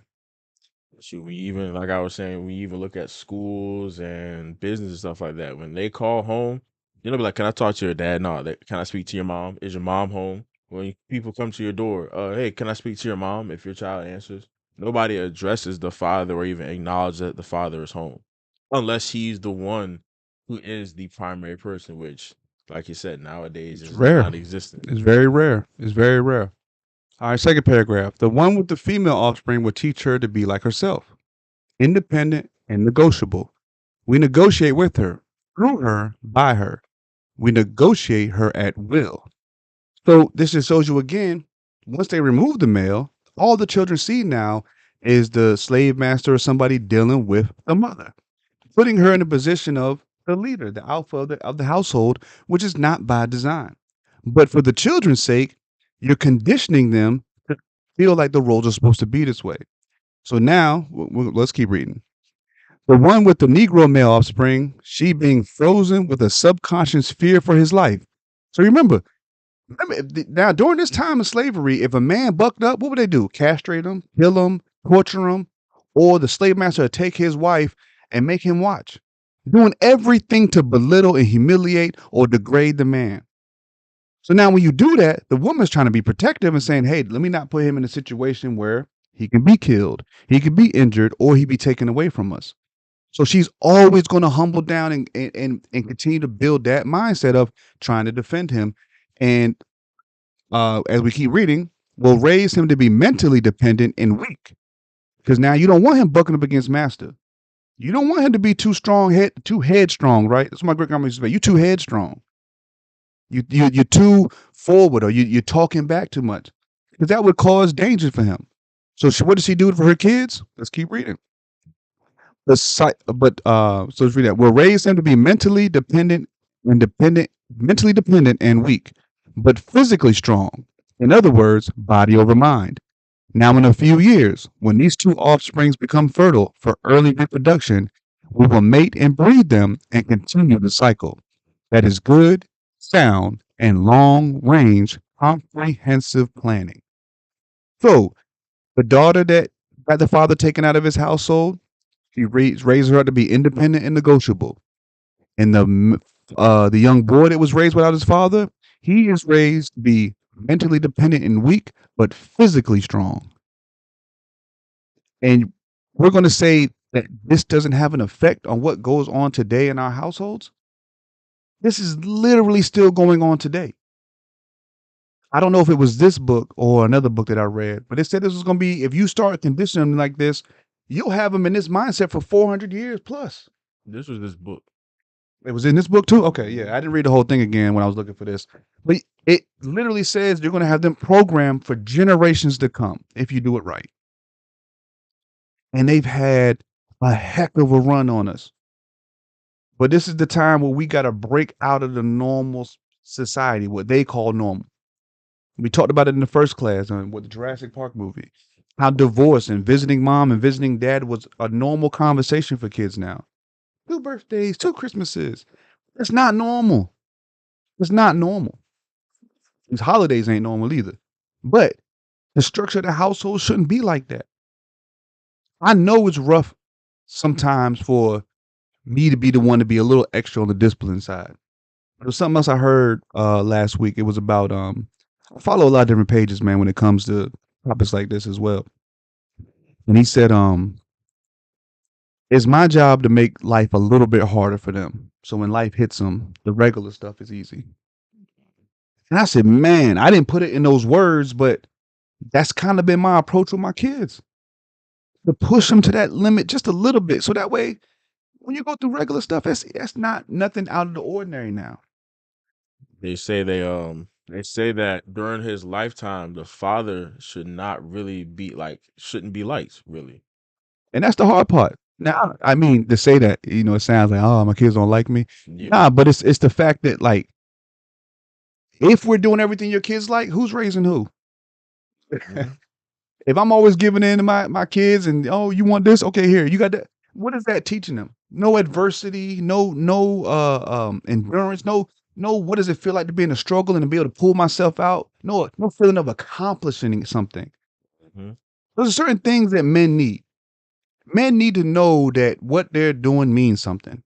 Shoot, we even, like I was saying, we even look at schools and business and stuff like that. When they call home, you know, be like, "Can I talk to your dad?" No, can I speak to your mom? Is your mom home? When people come to your door, hey, can I speak to your mom? If your child answers, nobody addresses the father or even acknowledges that the father is home, unless he's the one who is the primary person. Which, like you said, nowadays It's is rare. non-existent. It's very rare. It's very rare. All right, second paragraph. The one with the female offspring will teach her to be like herself, independent and negotiable. We negotiate with her, through her, by her. We negotiate her at will. So this just shows you again, once they remove the male, all the children see now is the slave master or somebody dealing with the mother, putting her in a position of the leader, the alpha of the household, which is not by design. But for the children's sake, you're conditioning them to feel like the roles are supposed to be this way. So now, let's keep reading. The one with the Negro male offspring, she being frozen with a subconscious fear for his life. So remember, now during this time of slavery, if a man bucked up, what would they do? Castrate him, kill him, torture him, or the slave master would take his wife and make him watch, doing everything to belittle and humiliate or degrade the man. So now when you do that, the woman's trying to be protective and saying, hey, let me not put him in a situation where he can be killed, he could be injured, or he be taken away from us. So she's always going to humble down and continue to build that mindset of trying to defend him. And as we keep reading, will raise him to be mentally dependent and weak. Because now you don't want him bucking up against master. You don't want him to be too headstrong, right? That's what my great grandma used to say. You too headstrong. You're too forward, or you're talking back too much, because that would cause danger for him. So what does she do for her kids? Let's keep reading. So let's read that. Will raise him to be mentally dependent and weak, but physically strong. In other words, body over mind. Now, in a few years, when these 2 offsprings become fertile for early reproduction, we will mate and breed them and continue the cycle. That is good, sound, and long-range comprehensive planning. So, the daughter that Had the father taken out of his household, he raised her up to be independent and negotiable. And the young boy that was raised without his father, he is raised to be mentally dependent and weak, but physically strong. And we're going to say that this doesn't have an effect on what goes on today in our households. This is literally still going on today. I don't know if it was this book or another book that I read, but it said this was going to be, if you start conditioning them like this, you'll have them in this mindset for 400 years plus. This was this book. It was in this book too? Okay, yeah. I didn't read the whole thing again when I was looking for this. But it literally says you're going to have them programmed for generations to come if you do it right. And they've had a heck of a run on us. But this is the time where we got to break out of the normal society, what they call normal. We talked about it in the first class with the Jurassic Park movie. How divorce and visiting mom and visiting dad was a normal conversation for kids now. 2 birthdays, 2 Christmases. It's not normal. It's not normal. These holidays ain't normal either. But the structure of the household shouldn't be like that. I know it's rough sometimes for me to be the one to be a little extra on the discipline side. There was something else I heard last week. It was about I follow a lot of different pages, man, when it comes to topics like this as well. And he said, it's my job to make life a little bit harder for them. So when life hits them, the regular stuff is easy. And I said, man, I didn't put it in those words, but that's kind of been my approach with my kids. To push them to that limit just a little bit. So that way, when you go through regular stuff, that's not nothing out of the ordinary now. They say they say that during his lifetime, the father should not really be shouldn't be liked, really. And that's the hard part. Now, I mean, to say that, it sounds like, oh, my kids don't like me. Yeah. Nah, but it's the fact that, like, if we're doing everything your kids like, who's raising who? Mhm. If I'm always giving in to my kids and, oh, you want this? Okay, here, you got that. What is that teaching them? No adversity, no endurance, no, what does it feel like to be in a struggle and to be able to pull myself out? No feeling of accomplishing something. Mhm. Those are certain things that men need. Men need to know that what they're doing means something.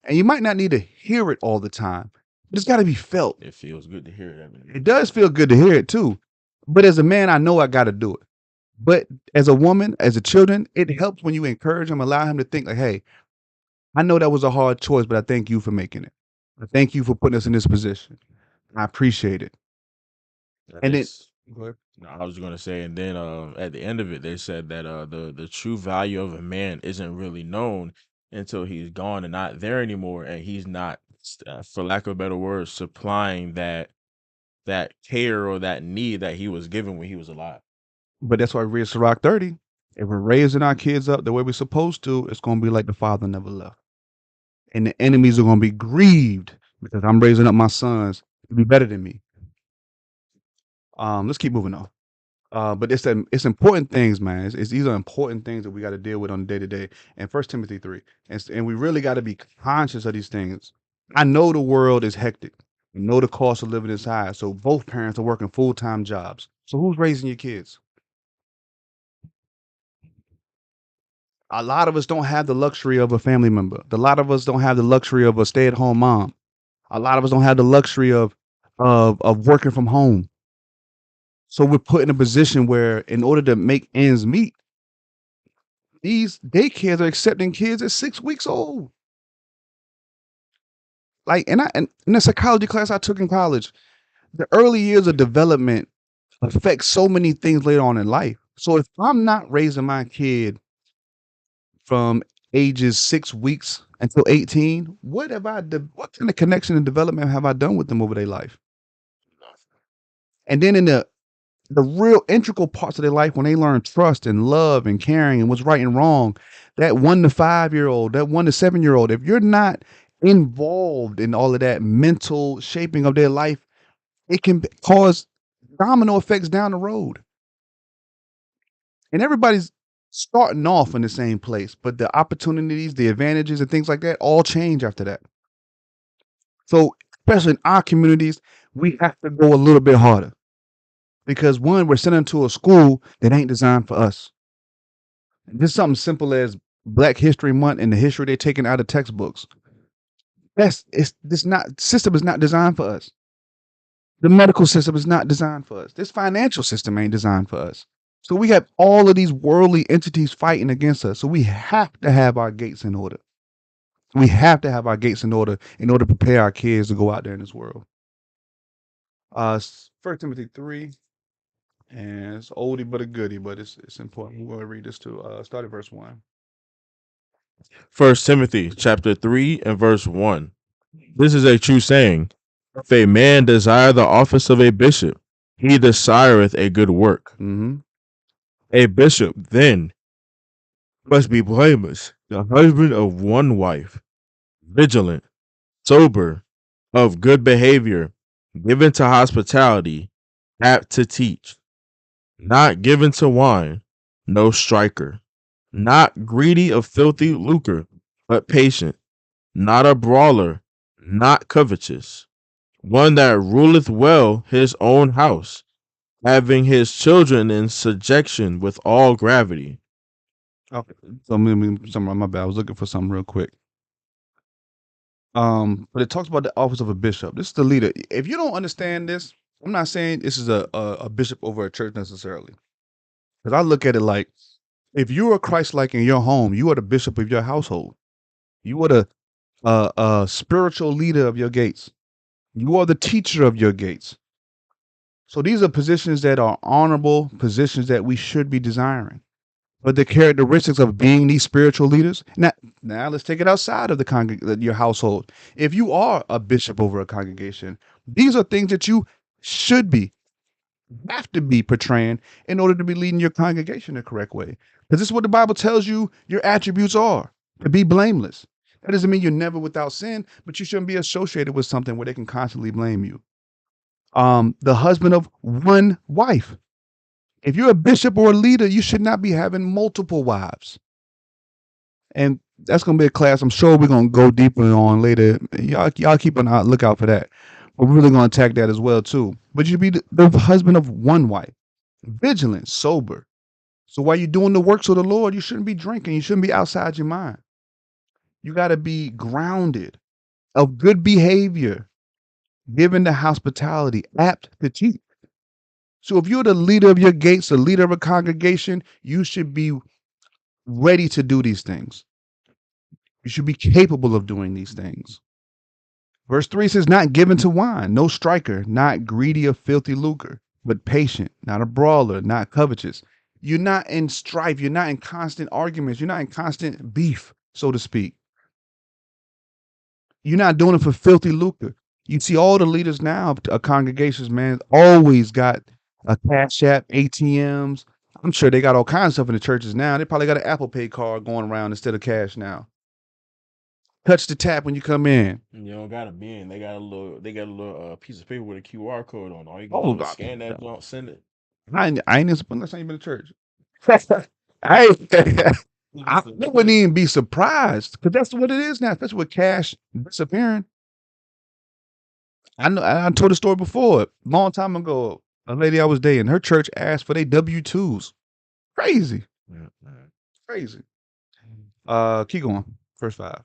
And you might not need to hear it all the time, but it's got to be felt. It feels good to hear that. It does feel good to hear it too. But as a man, I know I got to do it. But as a woman, as a children, it helps when you encourage him, allow him to think like, hey, I know that was a hard choice, but I thank you for making it. I thank you for putting us in this position. I appreciate it. And then, go ahead. No, I was going to say, and then at the end of it, they said that the true value of a man isn't really known until he's gone and not there anymore, and he's not, for lack of a better word, supplying that care or that need that he was given when he was alive. But that's why we read Sirach 30. If we're raising our kids up the way we're supposed to, it's going to be like the father never left. And the enemies are going to be grieved because I'm raising up my sons to be better than me. Let's keep moving on. But it's important things, man. These are important things that we got to deal with on the day to day. And 1 Timothy 3, and we really got to be conscious of these things. I know the world is hectic. I know the cost of living is high. So both parents are working full-time jobs. So who's raising your kids? A lot of us don't have the luxury of a family member. A lot of us don't have the luxury of a stay-at-home mom. A lot of us don't have the luxury of working from home. So we're put in a position where, in order to make ends meet, these daycares are accepting kids at 6 weeks old. Like, and in the psychology class I took in college, the early years of development affect so many things later on in life. So if I'm not raising my kid from ages 6 weeks until 18, what what kind of connection and development have I done with them over their life? And then in the real integral parts of their life, when they learn trust and love and caring and what's right and wrong, that 1 to 5-year-old, that 1 to 7-year-old, if you're not involved in all of that mental shaping of their life, it can cause domino effects down the road. And everybody's starting off in the same place, but the opportunities, the advantages, and things like that all change after that. So, especially in our communities, we have to go a little bit harder because, one, we're sending them to a school that ain't designed for us. Just something simple as Black History Month and the history they're taking out of textbooks. This not system is not designed for us. The medical system is not designed for us. This financial system ain't designed for us. So we have all of these worldly entities fighting against us. So we have to have our gates in order. We have to have our gates in order to prepare our kids to go out there in this world. 1 Timothy 3, and it's oldie but a goodie, but it's important. We're going to read this too. Start at verse 1. 1 Timothy chapter 3 and verse 1. This is a true saying. If a man desire the office of a bishop, he desireth a good work. Mm-hmm. A bishop, then, must be blameless, the husband of one wife, vigilant, sober, of good behavior, given to hospitality, apt to teach, not given to wine, no striker, not greedy of filthy lucre, but patient, not a brawler, not covetous, one that ruleth well his own house, having his children in subjection with all gravity. Okay. So my bad. I was looking for something real quick. But it talks about the office of a bishop. This is the leader. If you don't understand this, I'm not saying this is a bishop over a church necessarily. Because I look at it like, if you are Christ-like in your home, you are the bishop of your household. You are the spiritual leader of your gates. You are the teacher of your gates. So these are positions that are honorable positions that we should be desiring. But the characteristics of being these spiritual leaders. Now let's take it outside of your household. If you are a bishop over a congregation, these are things that you should have to be portraying in order to be leading your congregation the correct way. Because this is what the Bible tells you your attributes are: to be blameless. That doesn't mean you're never without sin, but you shouldn't be associated with something where they can constantly blame you. The husband of one wife. If you're a bishop or a leader, you should not be having multiple wives. And that's going to be a class I'm sure we're going to go deeper on later. Y'all keep an eye lookout for that. We're really going to attack that as well too. But you be the husband of one wife, vigilant, sober. So while you're doing the works of the Lord, you shouldn't be drinking. You shouldn't be outside your mind. You got to be grounded, of good behavior, given to hospitality, apt to teach. So if you're the leader of your gates, the leader of a congregation, you should be ready to do these things. You should be capable of doing these things. Verse 3 says, not given to wine, no striker, not greedy of filthy lucre, but patient, not a brawler, not covetous. You're not in strife. You're not in constant arguments. You're not in constant beef, so to speak. You're not doing it for filthy lucre. You see all the leaders now of congregations, man, always got a CASHAPP, ATMs. I'm sure they got all kinds of stuff in the churches now. They probably got an Apple Pay card going around instead of cash now. Touch the tap when you come in. You don't gotta be in. They got a little piece of paper with a QR code on. All you can do is scan that, don't send it. I ain't unless I ain't been to church. I wouldn't even be surprised because that's what it is now, especially with cash disappearing. I told the story before. Long time ago, a lady I was dating, her church asked for their W-2s. Crazy. Yeah. Crazy. Keep going. Verse 5.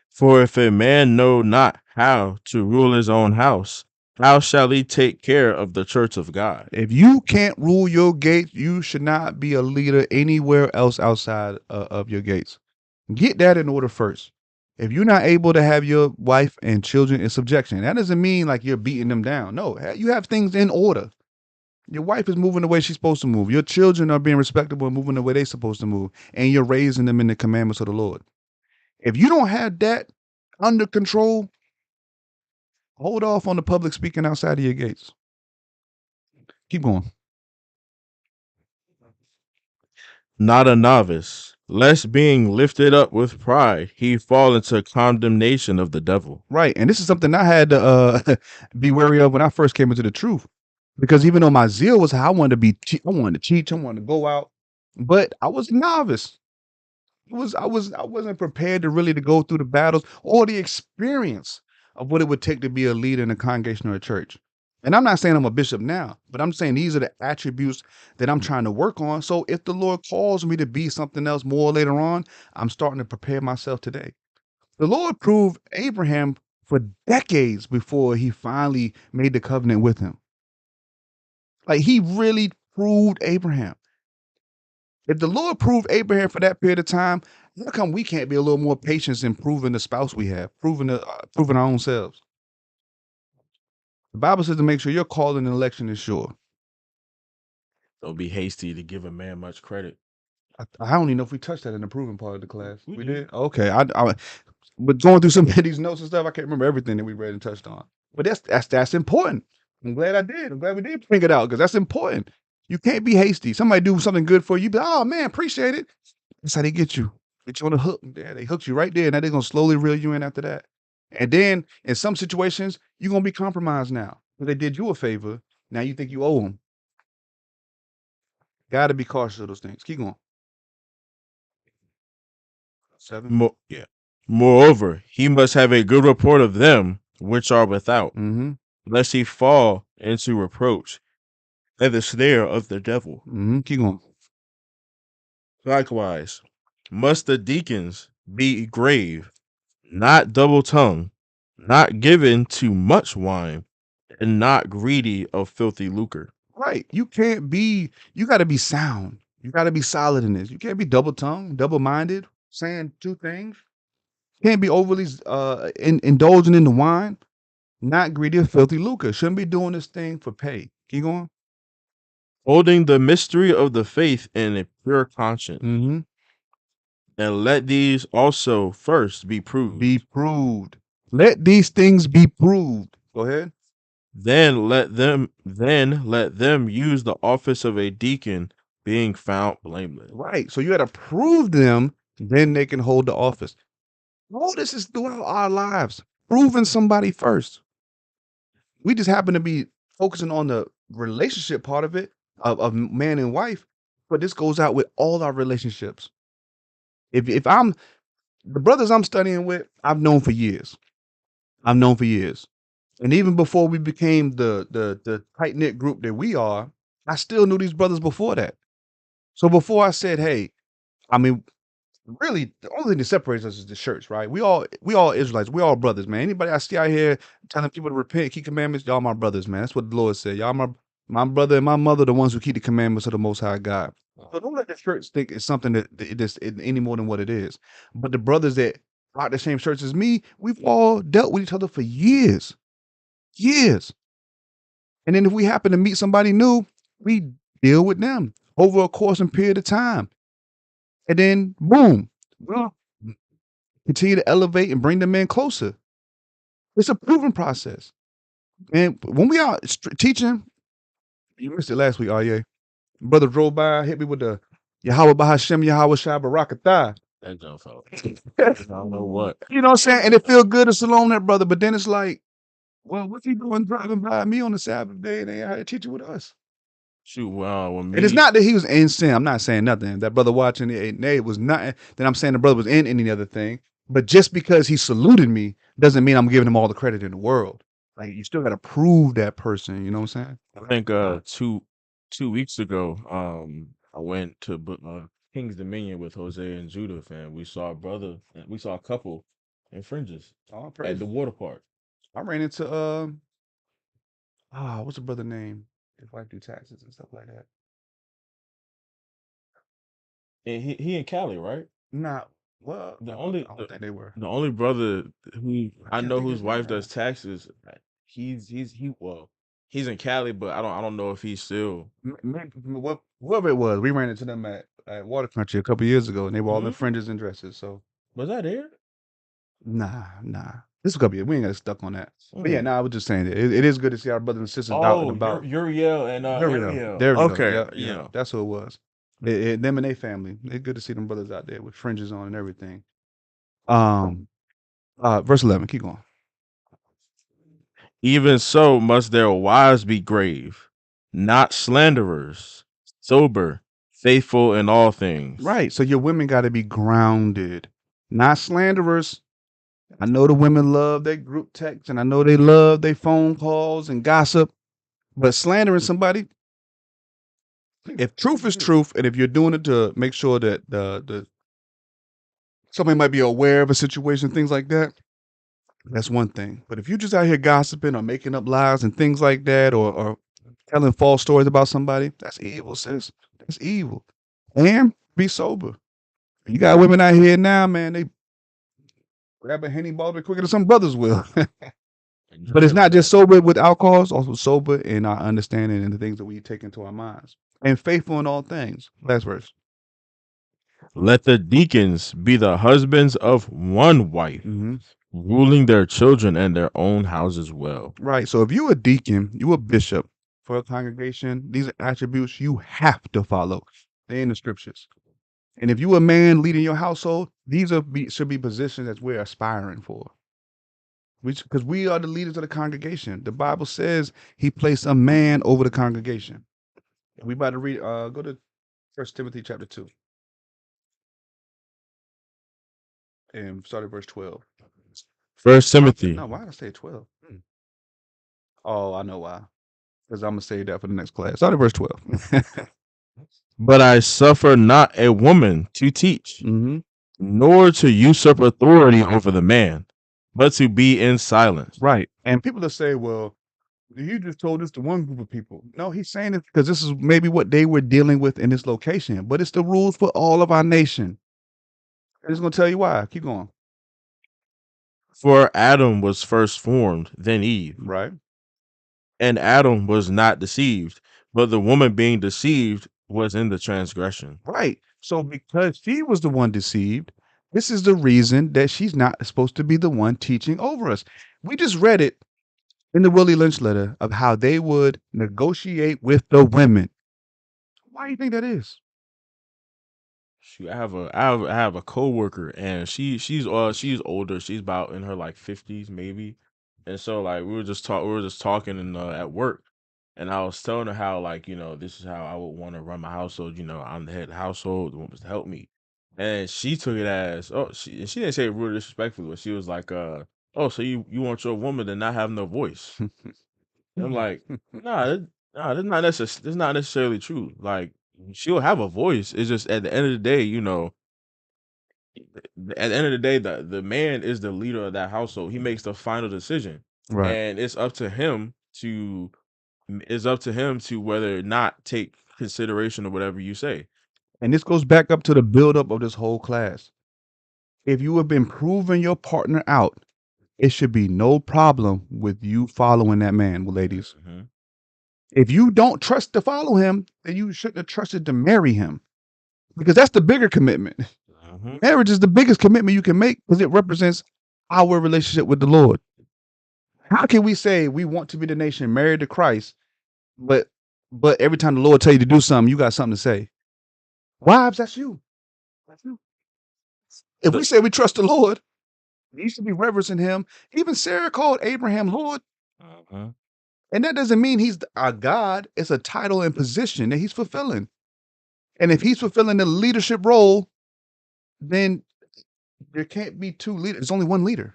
For if a man know not how to rule his own house, how shall he take care of the church of God? If you can't rule your gates, you should not be a leader anywhere else outside of your gates. Get that in order first. If you're not able to have your wife and children in subjection, that doesn't mean like you're beating them down. No, you have things in order. Your wife is moving the way she's supposed to move. Your children are being respectable and moving the way they're supposed to move. And you're raising them in the commandments of the Lord. If you don't have that under control, hold off on the public speaking outside of your gates. Keep going. Not a novice, lest being lifted up with pride, he fall into condemnation of the devil. Right. And this is something I had to be wary of when I first came into the truth. Because even though my zeal was how I wanted to I wanted to teach, I wanted to go out, but I was a novice. I wasn't prepared to really to go through the battles or the experience of what it would take to be a leader in a congregation or a church. And I'm not saying I'm a bishop now, but I'm saying these are the attributes that I'm trying to work on. So if the Lord calls me to be something else more later on, I'm starting to prepare myself today. The Lord proved Abraham for decades before he finally made the covenant with him. Like, he really proved Abraham. If the Lord proved Abraham for that period of time, how come we can't be a little more patient in proving the spouse we have, proving our own selves? The Bible says to make sure your calling and election is sure. Don't be hasty to give a man much credit. I don't even know if we touched that in the proving part of the class. We We did. did? Okay. But going through some of these notes and stuff, I can't remember everything that we read and touched on. But that's important. I'm glad I did. I'm glad we did bring it out because that's important. You can't be hasty. Somebody do something good for you, be like, oh man, appreciate it. That's how they get you. Get you on the hook. Yeah, they hooked you right there. Now they're gonna slowly reel you in after that. And then in some situations, you're gonna be compromised now. Because they did you a favor. Now you think you owe them. Gotta be cautious of those things. Keep going. 7. Yeah. Moreover, he must have a good report of them which are without, Mm-hmm. lest he fall into reproach and the snare of the devil. Mm-hmm. Keep going. Likewise, must the deacons be grave, not double-tongued, not given to much wine, and not greedy of filthy lucre. Right. You gotta be sound. You gotta be solid in this. You can't be double-tongued, double-minded, saying two things. Can't be overly indulging in the wine, not greedy of filthy lucre. Shouldn't be doing this thing for pay. Keep going. Holding the mystery of the faith in a pure conscience, Mm-hmm. and let these also first be proved. Be proved. Let these things be proved. Go ahead. Then let them use the office of a deacon, being found blameless. Right. So you got to prove them, then they can hold the office. All this is throughout our lives. Proving somebody first. We just happen to be focusing on the relationship part of it, of man and wife, but this goes out with all our relationships. If I'm the brothers I'm studying with, I've known for years. And even before we became the tight-knit group that we are, I still knew these brothers before that. So before I said, hey, I mean, really, the only thing that separates us is the shirts, right? We all Israelites. We all brothers, man. Anybody I see out here telling people to repent, keep commandments, y'all my brothers, man. That's what the Lord said. Y'all my brother and my mother, the ones who keep the commandments of the Most High God. So don't let the shirts think it's something that it is any more than what it is. But the brothers that rock the same shirts as me, we've all dealt with each other for years. And then if we happen to meet somebody new, we deal with them over a course and period of time. And then boom, we'll continue to elevate and bring them in closer. It's a proven process. And when we are teaching, you missed it last week, Arye. Brother drove by, hit me with the Yahweh Bahashem, Yahweh Shai Barakatah. That don't fall. I don't know what. You know what I'm saying? And it feel good to salon that brother, but then it's like, well, what's he doing driving by me on the Sabbath day and they out here teaching with us? Shoot, wow. And it's not that he was in sin. I'm not saying nothing. That brother watching it was nothing. Then I'm saying the brother was in any other thing. But just because he saluted me doesn't mean I'm giving him all the credit in the world. Like, you still got to prove that person. You know what I'm saying? I think 2 weeks ago, I went to King's Dominion with Jose and Judith, and we saw a couple in fringes Oh, at praise. the water park. I ran into what's the brother name? His wife do taxes and stuff like that. And he in Cali, right? Nah, well, The I only don't think they were. the only brother who I can't know think of whose his wife name. does taxes, he's in Cali, but I don't know if he's still. Whoever it was, we ran into them at Water Country a couple years ago, and they were all in Mhm. fringes and dresses. So Was that there? nah. This is gonna be we ain't got stuck on that. But yeah, I was just saying it is good to see our brothers and sisters out and about. Uriel and There we go. Ariel. There we go. Okay, Yeah, yeah. that's who it was. Them and their family. It's good to see them brothers out there with fringes on and everything. Verse 11. Keep going. Even so must their wives be grave, not slanderers, sober, faithful in all things. Right. So your women got to be grounded, not slanderers. I know the women love their group texts, and I know they love their phone calls and gossip. But slandering somebody, if truth is truth, and if you're doing it to make sure that the somebody might be aware of a situation, things like that, that's one thing. But if you just out here gossiping or making up lies and things like that, or telling false stories about somebody, that's evil, sis. That's evil. And be sober. You got women out here now, man. They grab a Henny bottle quicker than some brothers will. But it's not just sober with alcohol; it's also sober in our understanding and the things that we take into our minds, and faithful in all things. Last verse. Let the deacons be the husbands of one wife, ruling their children and their own houses well. Right. So if you a deacon, you a bishop for a congregation, these are attributes you have to follow. They're in the scriptures. And if you a man leading your household, these should be positions that we're aspiring for. Because we are the leaders of the congregation. The Bible says he placed a man over the congregation. We about to read. Go to 1 Timothy chapter 2. And start at verse 12. First Timothy. No, why did I say 12? Oh, I know why. Because I'm going to say that for the next class. Start at verse 12. But I suffer not a woman to teach, nor to usurp authority over the man, but to be in silence. Right. And people that say, well, you just told this to one group of people. No, he's saying it because this is maybe what they were dealing with in this location, but it's the rules for all of our nation. I'm just going to tell you why. Keep going. For Adam was first formed, then Eve. Right. And Adam was not deceived, but the woman being deceived was in the transgression. Right. So because she was the one deceived, this is the reason that she's not supposed to be the one teaching over us. We just read it in the Willie Lynch letter of how they would negotiate with the women. Why do you think that is? Shoot, I have a coworker, and she's older. She's about in her like 50s maybe. And so like we were just talking and at work, and I was telling her how, like, this is how I would want to run my household. I'm the head of the household, the woman's to help me. And she took it as, oh, she didn't say it really disrespectfully, but she was like, oh, so you want your woman to not have no voice. And I'm like, nah, that's not necessarily true. Like, she'll have a voice. It's just at the end of the day, at the end of the day, the man is the leader of that household. He makes the final decision. Right. And it's up to him to whether or not take consideration of whatever you say. And this goes back up to the buildup of this whole class. If you have been proving your partner out, it should be no problem with you following that man, ladies. If you don't trust to follow him, then you shouldn't have trusted to marry him, because that's the bigger commitment. Marriage is the biggest commitment you can make because it represents our relationship with the Lord. How can we say we want to be the nation married to Christ, but every time the Lord tell you to do something, you got something to say? Wives, that's you. That's you. If we say we trust the Lord, we should be reverencing him. Even Sarah called Abraham Lord. And that doesn't mean he's our God. It's a title and position that he's fulfilling. And if he's fulfilling the leadership role, then there can't be two leaders. There's only one leader.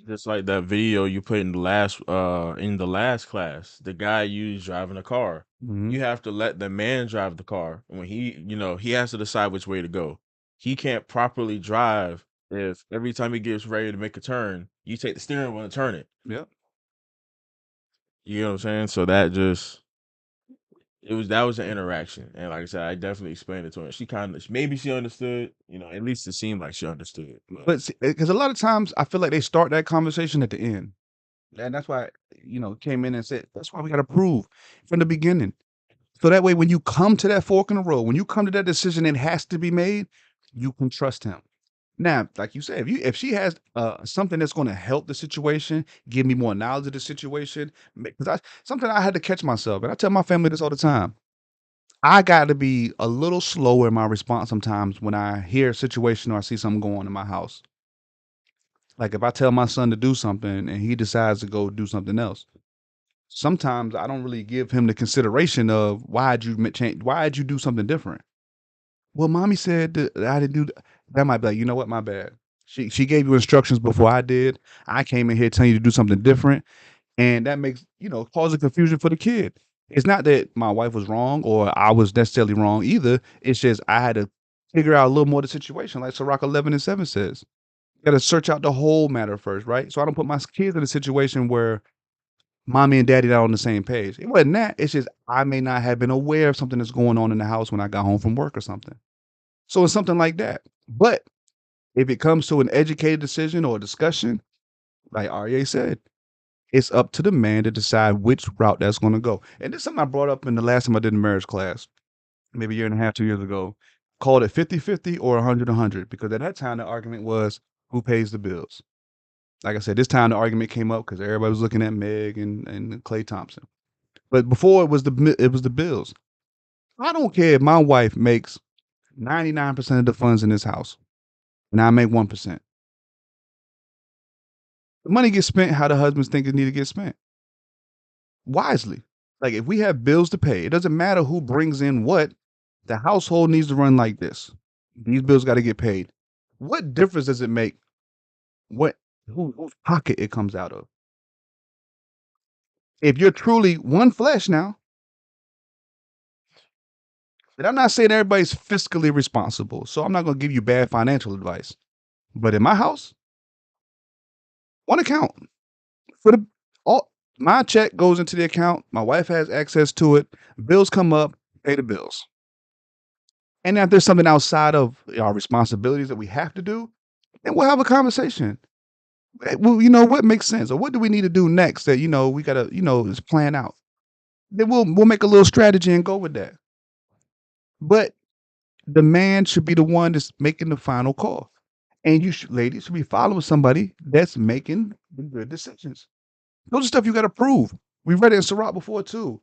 Just like that video you put in the last class, the guy you driving a car. You have to let the man drive the car. When he has to decide which way to go. He can't properly drive if every time he gets ready to make a turn, you take the steering wheel and turn it. Yep. You know what I'm saying? So that was an interaction. And like I said, I definitely explained it to her. She maybe she understood, at least it seemed like she understood. But because a lot of times I feel like they start that conversation at the end. And that's why, came in and said, that's why we got to prove from the beginning. So that way, when you come to that fork in the road, when you come to that decision, it has to be made, you can trust him. Now, like you said, if she has something that's going to help the situation, give me more knowledge of the situation, because something I had to catch myself, and I tell my family this all the time. I got to be a little slower in my response sometimes when I hear a situation or I see something going on in my house. Like if I tell my son to do something and he decides to go do something else, sometimes I don't really give him the consideration of why'd you do something different. Well, mommy said that I didn't do that. Might be like, you know what, my bad. She gave you instructions before I did. I came in here telling you to do something different. And that makes, causes confusion for the kid. It's not that my wife was wrong or I was necessarily wrong either. It's just I had to figure out a little more of the situation, like Sirach 11:7 says. You gotta search out the whole matter first, right? So I don't put my kids in a situation where mommy and daddy not on the same page. It wasn't that. It's just I may not have been aware of something that's going on in the house when I got home from work or something. So it's something like that. But if it comes to an educated decision or a discussion, like RA said, it's up to the man to decide which route that's going to go. And this is something I brought up in the last time I did a marriage class, maybe a year and a half, 2 years ago. Called it 50-50 or 100-100, because at that time the argument was who pays the bills. Like I said, this time the argument came up because everybody was looking at Meg and Clay Thompson. But before it was the bills. I don't care if my wife makes 99% of the funds in this house and I make 1%. The money gets spent how the husbands think it need to get spent. Wisely. Like if we have bills to pay, it doesn't matter who brings in what. The household needs to run like this. These bills got to get paid. What difference does it make whose pocket it comes out of? If you're truly one flesh now, and I'm not saying everybody's fiscally responsible, so I'm not going to give you bad financial advice. But in my house, one account for my check goes into the account. My wife has access to it. Bills come up, pay the bills. And if there's something outside of our responsibilities that we have to do, then we'll have a conversation. Well, what makes sense, or what do we need to do next that we gotta just plan out. Then we'll make a little strategy and go with that. But the man should be the one that's making the final call, and ladies should be following somebody that's making the good decisions. Those are stuff you got to prove. We read it in Sirach before too.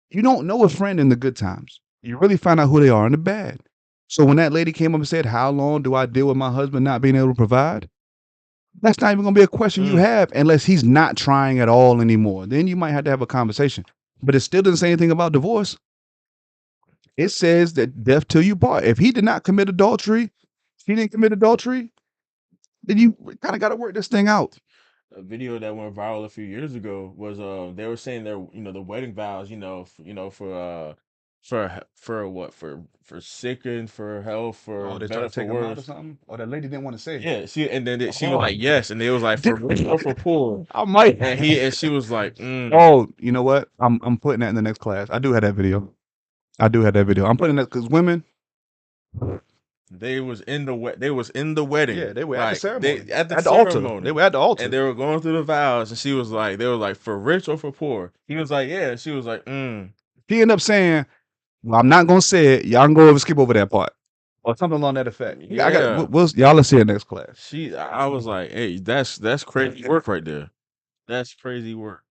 You don't know a friend in the good times. You really find out who they are in the bad. So when that lady came up and said, "How long do I deal with my husband not being able to provide?" That's not even going to be a question you have unless he's not trying at all anymore. Then you might have to have a conversation. But it still doesn't say anything about divorce. It says that death till you part. If he did not commit adultery, if he didn't commit adultery, then you kind of got to work this thing out. A video that went viral a few years ago was they were saying their the wedding vows for what for sick and for health for They better tried to for take him out or worse. something? Or that lady didn't want to say it. Yeah, she was like yes, and they was like for rich or for poor, I might. and she was like Oh, you know what? I'm putting that in the next class. I do have that video. I'm putting that because women. they was in the wedding. Yeah, they were at the Like, ceremony. at the At the altar. ceremony. They were at the altar. And they were going through the vows, and they were like, for rich or for poor? He was like, yeah. And she was like, He ended up saying, "Well, I'm not gonna say it. Y'all can go over skip over that part." Or something along that effect. Yeah. I got y'all let's see it next class. I was like, hey, that's crazy work right there. That's crazy work.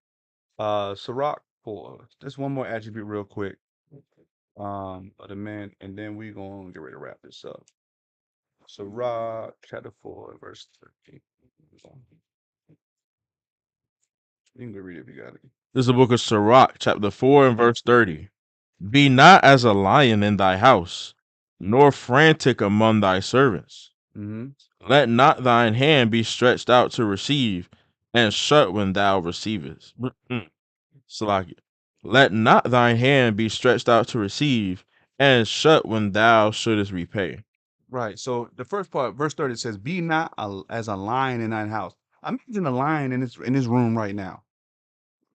Sirach 4. Just one more attribute real quick. Of the man, and then we gonna get ready to wrap this up. Sirach chapter 4, verse 13. You can go read it if you got it. This is the book of Sirach, chapter 4 and verse 30. Be not as a lion in thy house, nor frantic among thy servants. Let not thine hand be stretched out to receive, and shut when thou receivest. Salakia. Let not thine hand be stretched out to receive, and shut when thou shouldest repay. Right. So the first part, verse 30 says, "Be not as a lion in thine house." Imagine a lion in this room right now.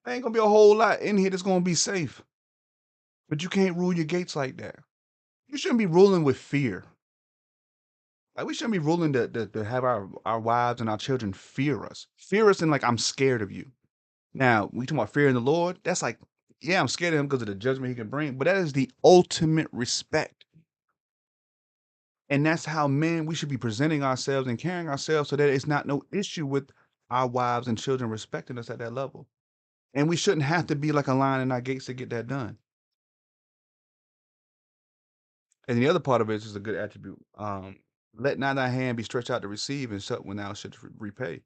There ain't gonna be a whole lot in here that's gonna be safe. But you can't rule your gates like that. You shouldn't be ruling with fear. Like we shouldn't be ruling to have our wives and our children fear us. Fear us and like I'm scared of you. Now, we talking about fear in the Lord. That's like, yeah, I'm scared of him because of the judgment he can bring, but that is the ultimate respect. And that's how men we should be presenting ourselves and carrying ourselves so that it's not no issue with our wives and children respecting us at that level. And we shouldn't have to be like a lion in our gates to get that done. And the other part of it is a good attribute. Let not thy hand be stretched out to receive, and shut when thou shouldst repay.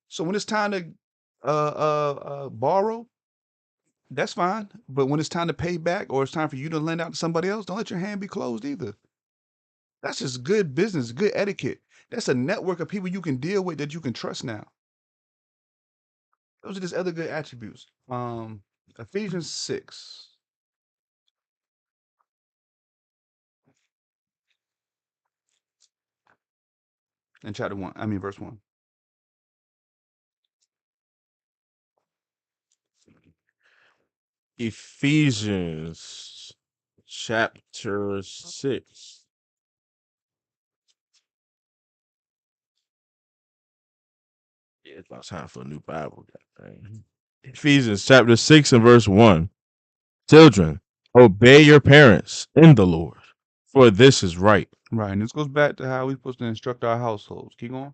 So when it's time to borrow, that's fine. But when it's time to pay back, or it's time for you to lend out to somebody else, don't let your hand be closed either. That's just good business, good etiquette. That's a network of people you can deal with that you can trust now. Those are just other good attributes. Ephesians 6. In chapter 1, I mean verse 1. Ephesians chapter 6. Yeah, it's about time for a new Bible. Goddamn. Ephesians chapter 6 and verse 1. Children, obey your parents in the Lord, for this is right. Right, and this goes back to how we're supposed to instruct our households. Keep going.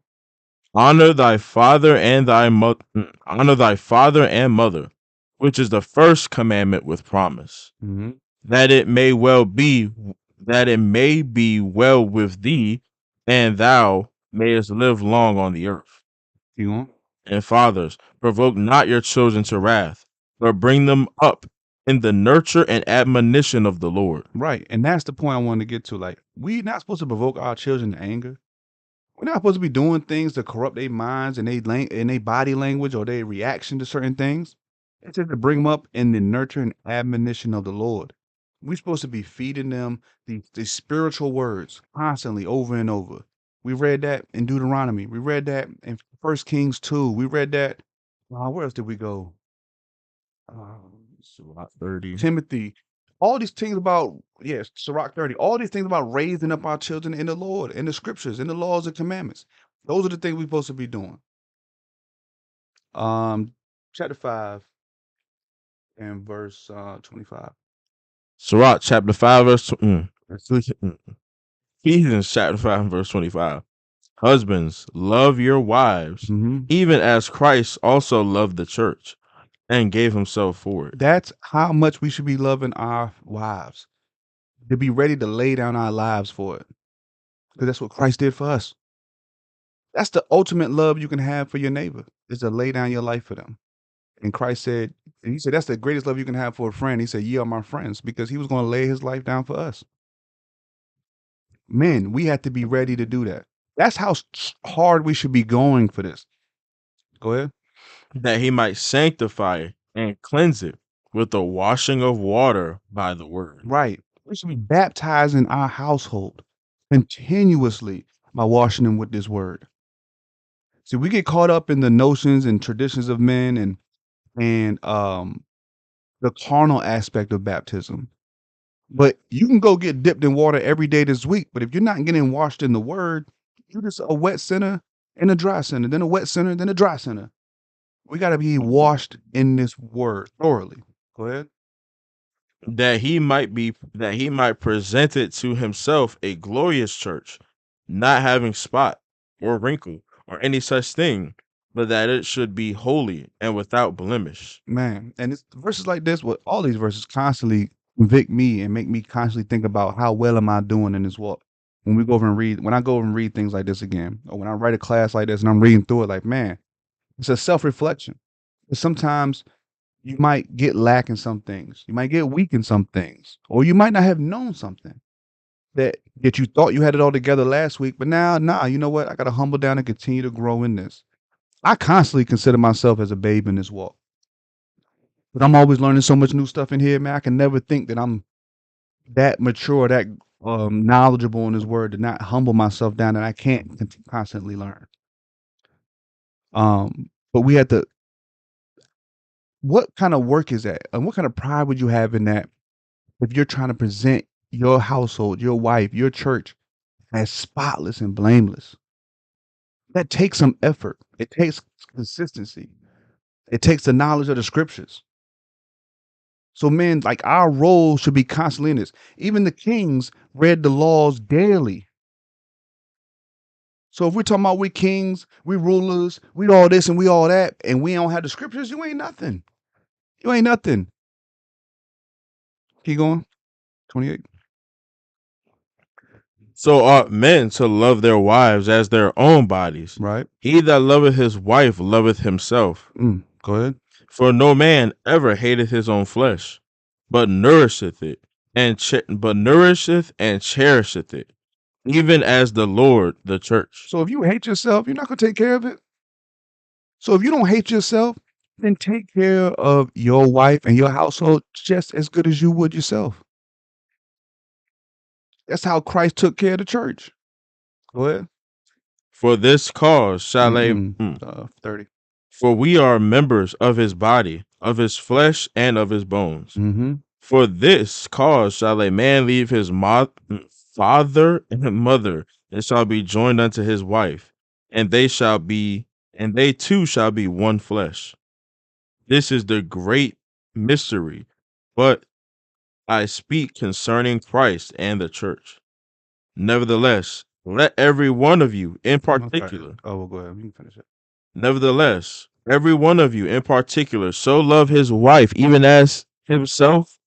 Honor thy father and honor thy father and mother, which is the first commandment with promise, Mm-hmm. that it may be well with thee, and thou mayest live long on the earth. Keep going. And fathers, provoke not your children to wrath, but bring them up in the nurture and admonition of the Lord. Right, and that's the point I wanted to get to. Like, we're not supposed to provoke our children to anger. We're not supposed to be doing things to corrupt their minds and their body language or their reaction to certain things. It's just to bring them up in the nurture and admonition of the Lord. We're supposed to be feeding them the spiritual words constantly over and over. We read that in Deuteronomy. We read that in 1 Kings 2. We read that. Where else did we go? Sirach 30. Timothy. All these things about, yes, Sirach 30. All these things about raising up our children in the Lord, in the scriptures, in the laws and commandments. Those are the things we're supposed to be doing. Chapter 5 and verse 25. Sirach chapter 5 Ephesians chapter 5 and verse 25. Husbands, love your wives, Mm-hmm. even as Christ also loved the church and gave himself for it. That's how much we should be loving our wives. To be ready to lay down our lives for it. Because that's what Christ did for us. That's the ultimate love you can have for your neighbor, is to lay down your life for them. And Christ said, he said, that's the greatest love you can have for a friend. He said, ye are my friends, because he was going to lay his life down for us. Men, we have to be ready to do that. That's how hard we should be going for this. Go ahead. That he might sanctify and cleanse it with the washing of water by the word. Right. We should be baptizing our household continuously by washing them with this word. See, we get caught up in the notions and traditions of men and the carnal aspect of baptism. But you can go get dipped in water every day this week. But if you're not getting washed in the word, you're just a wet sinner and a dry sinner, then a wet sinner, then a dry sinner. We got to be washed in this word thoroughly. Go ahead. That he might present it to himself a glorious church, not having spot or wrinkle or any such thing, but that it should be holy and without blemish. Man, and it's verses like this, with all these verses constantly convict me and make me constantly think about how well am I doing in this walk. When I go over and read things like this again, or when I write a class like this and I'm reading through it, like, man, it's a self-reflection. Sometimes you might get lack in some things. You might get weak in some things, or you might not have known something that you thought you had it all together last week, but now, you know what? I got to humble down and continue to grow in this. I constantly consider myself as a babe in this walk. But I'm always learning so much new stuff in here, man. I can never think that I'm that mature, that knowledgeable in this word, to not humble myself down, and I can't constantly learn. But we had to. What kind of work is that, and what kind of pride would you have in that if you're trying to present your household, your wife, your church as spotless and blameless? That takes some effort. It takes consistency. It takes the knowledge of the scriptures. So, men, like, our role should be constantly in this. Even the kings read the laws daily. So if we're talking about we kings, we rulers, we all this and we all that, and we don't have the scriptures, you ain't nothing. You ain't nothing. Keep going. 28. So ought men to love their wives as their own bodies. Right. He that loveth his wife loveth himself. Go ahead. For no man ever hateth his own flesh, but nourisheth it, and cherisheth it, even as the Lord the church. So if you hate yourself, you're not going to take care of it. So if you don't hate yourself, then take care of your wife and your household just as good as you would yourself. That's how Christ took care of the church. Go ahead. For this cause shall a 30. for we are members of his body, of his flesh, and of his bones. Mm-hmm. For this cause shall a man leave his father and mother, and shall be joined unto his wife, and they two shall be one flesh. This is the great mystery, but I speak concerning Christ and the church. Nevertheless, let every one of you in particular. Okay. Oh, well, go ahead. You can finish it. Nevertheless, every one of you in particular so love his wife even as himself,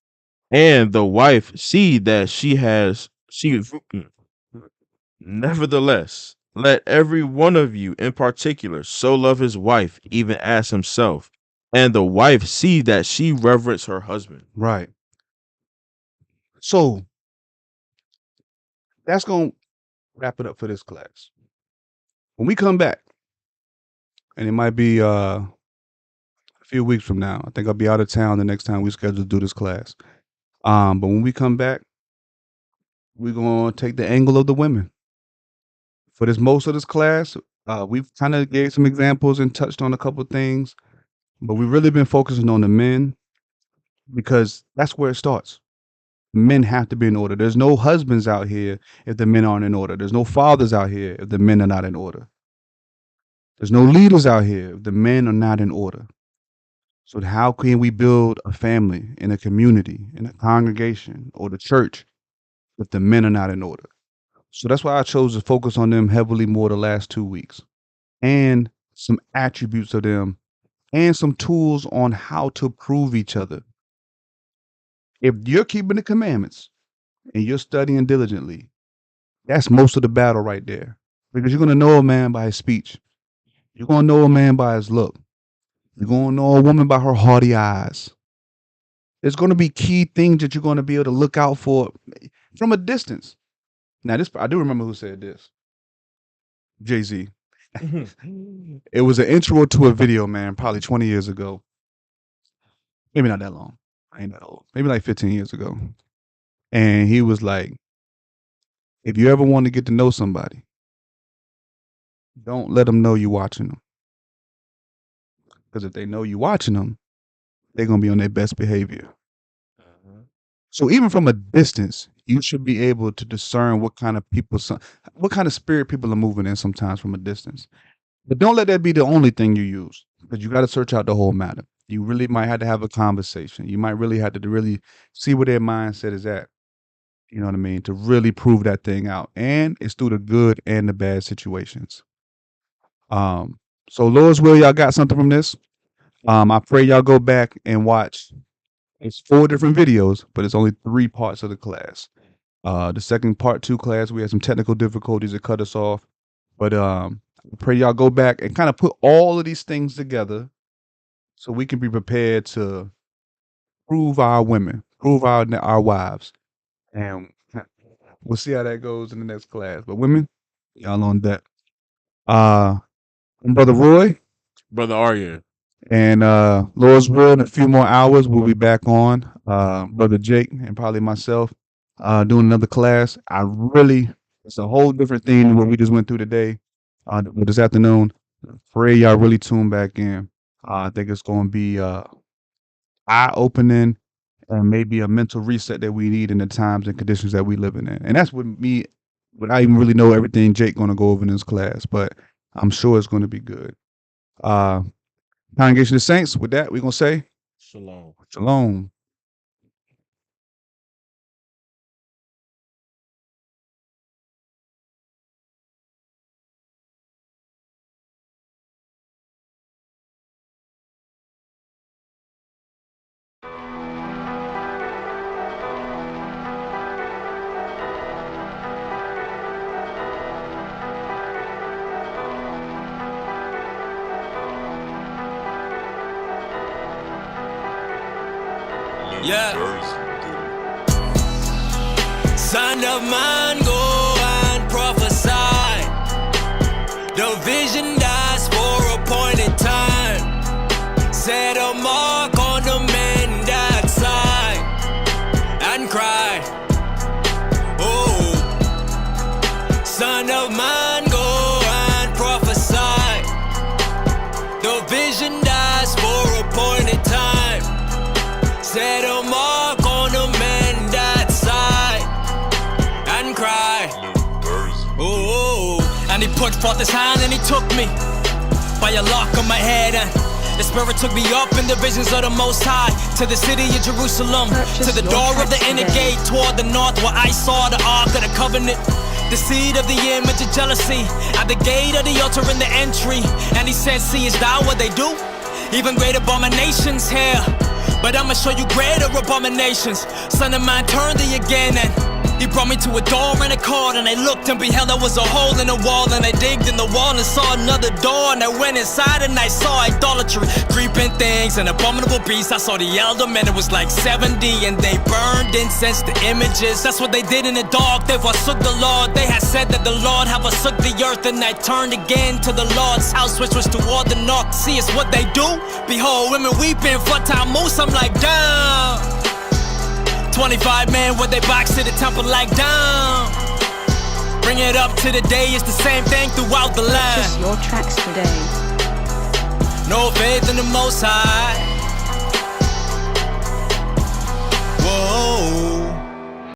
and the wife see that Nevertheless, let every one of you in particular so love his wife even as himself, and the wife see that she reverence her husband. Right. So that's going to wrap it up for this class. When we come back, and it might be a few weeks from now, I think I'll be out of town the next time we schedule to do this class. But when we come back, we're going to take the angle of the women. For most of this class, we've kind of gave some examples and touched on a couple of things, but we've really been focusing on the men because that's where it starts. Men have to be in order. There's no husbands out here if the men aren't in order. There's no fathers out here if the men are not in order. There's no leaders out here if the men are not in order. So how can we build a family in a community, in a congregation, or the church if the men are not in order? So that's why I chose to focus on them heavily more the last 2 weeks, and some attributes of them, and some tools on how to prove each other. If you're keeping the commandments and you're studying diligently, that's most of the battle right there. Because you're going to know a man by his speech. You're going to know a man by his look. You're going to know a woman by her haughty eyes. There's going to be key things that you're going to be able to look out for from a distance. Now, I do remember who said this. Jay-Z. It was an intro to a video, man, probably 20 years ago. Maybe not that long. I ain't that old. Maybe like 15 years ago. And he was like, if you ever want to get to know somebody, don't let them know you're watching them. Because if they know you're watching them, they're going to be on their best behavior. So even from a distance, you should be able to discern what kind of spirit people are moving in sometimes from a distance. But don't let that be the only thing you use, because you got to search out the whole matter. You really might have to have a conversation. You might really have to really see where their mindset is at. You know what I mean? To really prove that thing out. And it's through the good and the bad situations. So Lord's will, y'all got something from this. I pray y'all go back and watch. It's 4 different videos, but it's only 3 parts of the class. The second part 2 class, we had some technical difficulties that cut us off. But I pray y'all go back and kind of put all of these things together so we can be prepared to prove our women, prove our wives. And we'll see how that goes in the next class. But women, y'all on deck. Brother Roy. Brother Arya. And Lord's will, in a few more hours, we'll be back on. Brother Jake and probably myself doing another class. It's a whole different thing than what we just went through today, this afternoon. Pray y'all really tune back in. I think it's going to be eye-opening and maybe a mental reset that we need in the times and conditions that we living in. And that's what I even really know everything Jake going to go over in this class, but I'm sure it's going to be good. Congregation of Saints, with that, we're going to say Shalom. Shalom. Yeah. Son of mine, go and prophesy. The vision dies for appointed time. Said put forth his hand and he took me by a lock on my head, and the Spirit took me up in the visions of the Most High, to the city of Jerusalem, to the door of the inner gate toward the north, where I saw the Ark of the Covenant, the seed of the image of jealousy, at the gate of the altar in the entry. And he said, seest thou what they do? Even great abominations here, but I'ma show you greater abominations. Son of man, turn thee again. And he brought me to a door and a cord, and I looked and beheld there was a hole in the wall, and I digged in the wall and saw another door, and I went inside and I saw idolatry, creeping things and abominable beasts. I saw the elder men, it was like 70, and they burned incense to images. That's what they did in the dark, they forsook the Lord. They had said that the Lord had forsook the earth, and I turned again to the Lord's house, which was toward the north. See, it's what they do. Behold, women weeping for Tammuz. I'm like, damn. 25 men with their backs to the temple like down. Bring it up to the day, it's the same thing throughout the land. Purchase your tracks today. No faith in the Most High,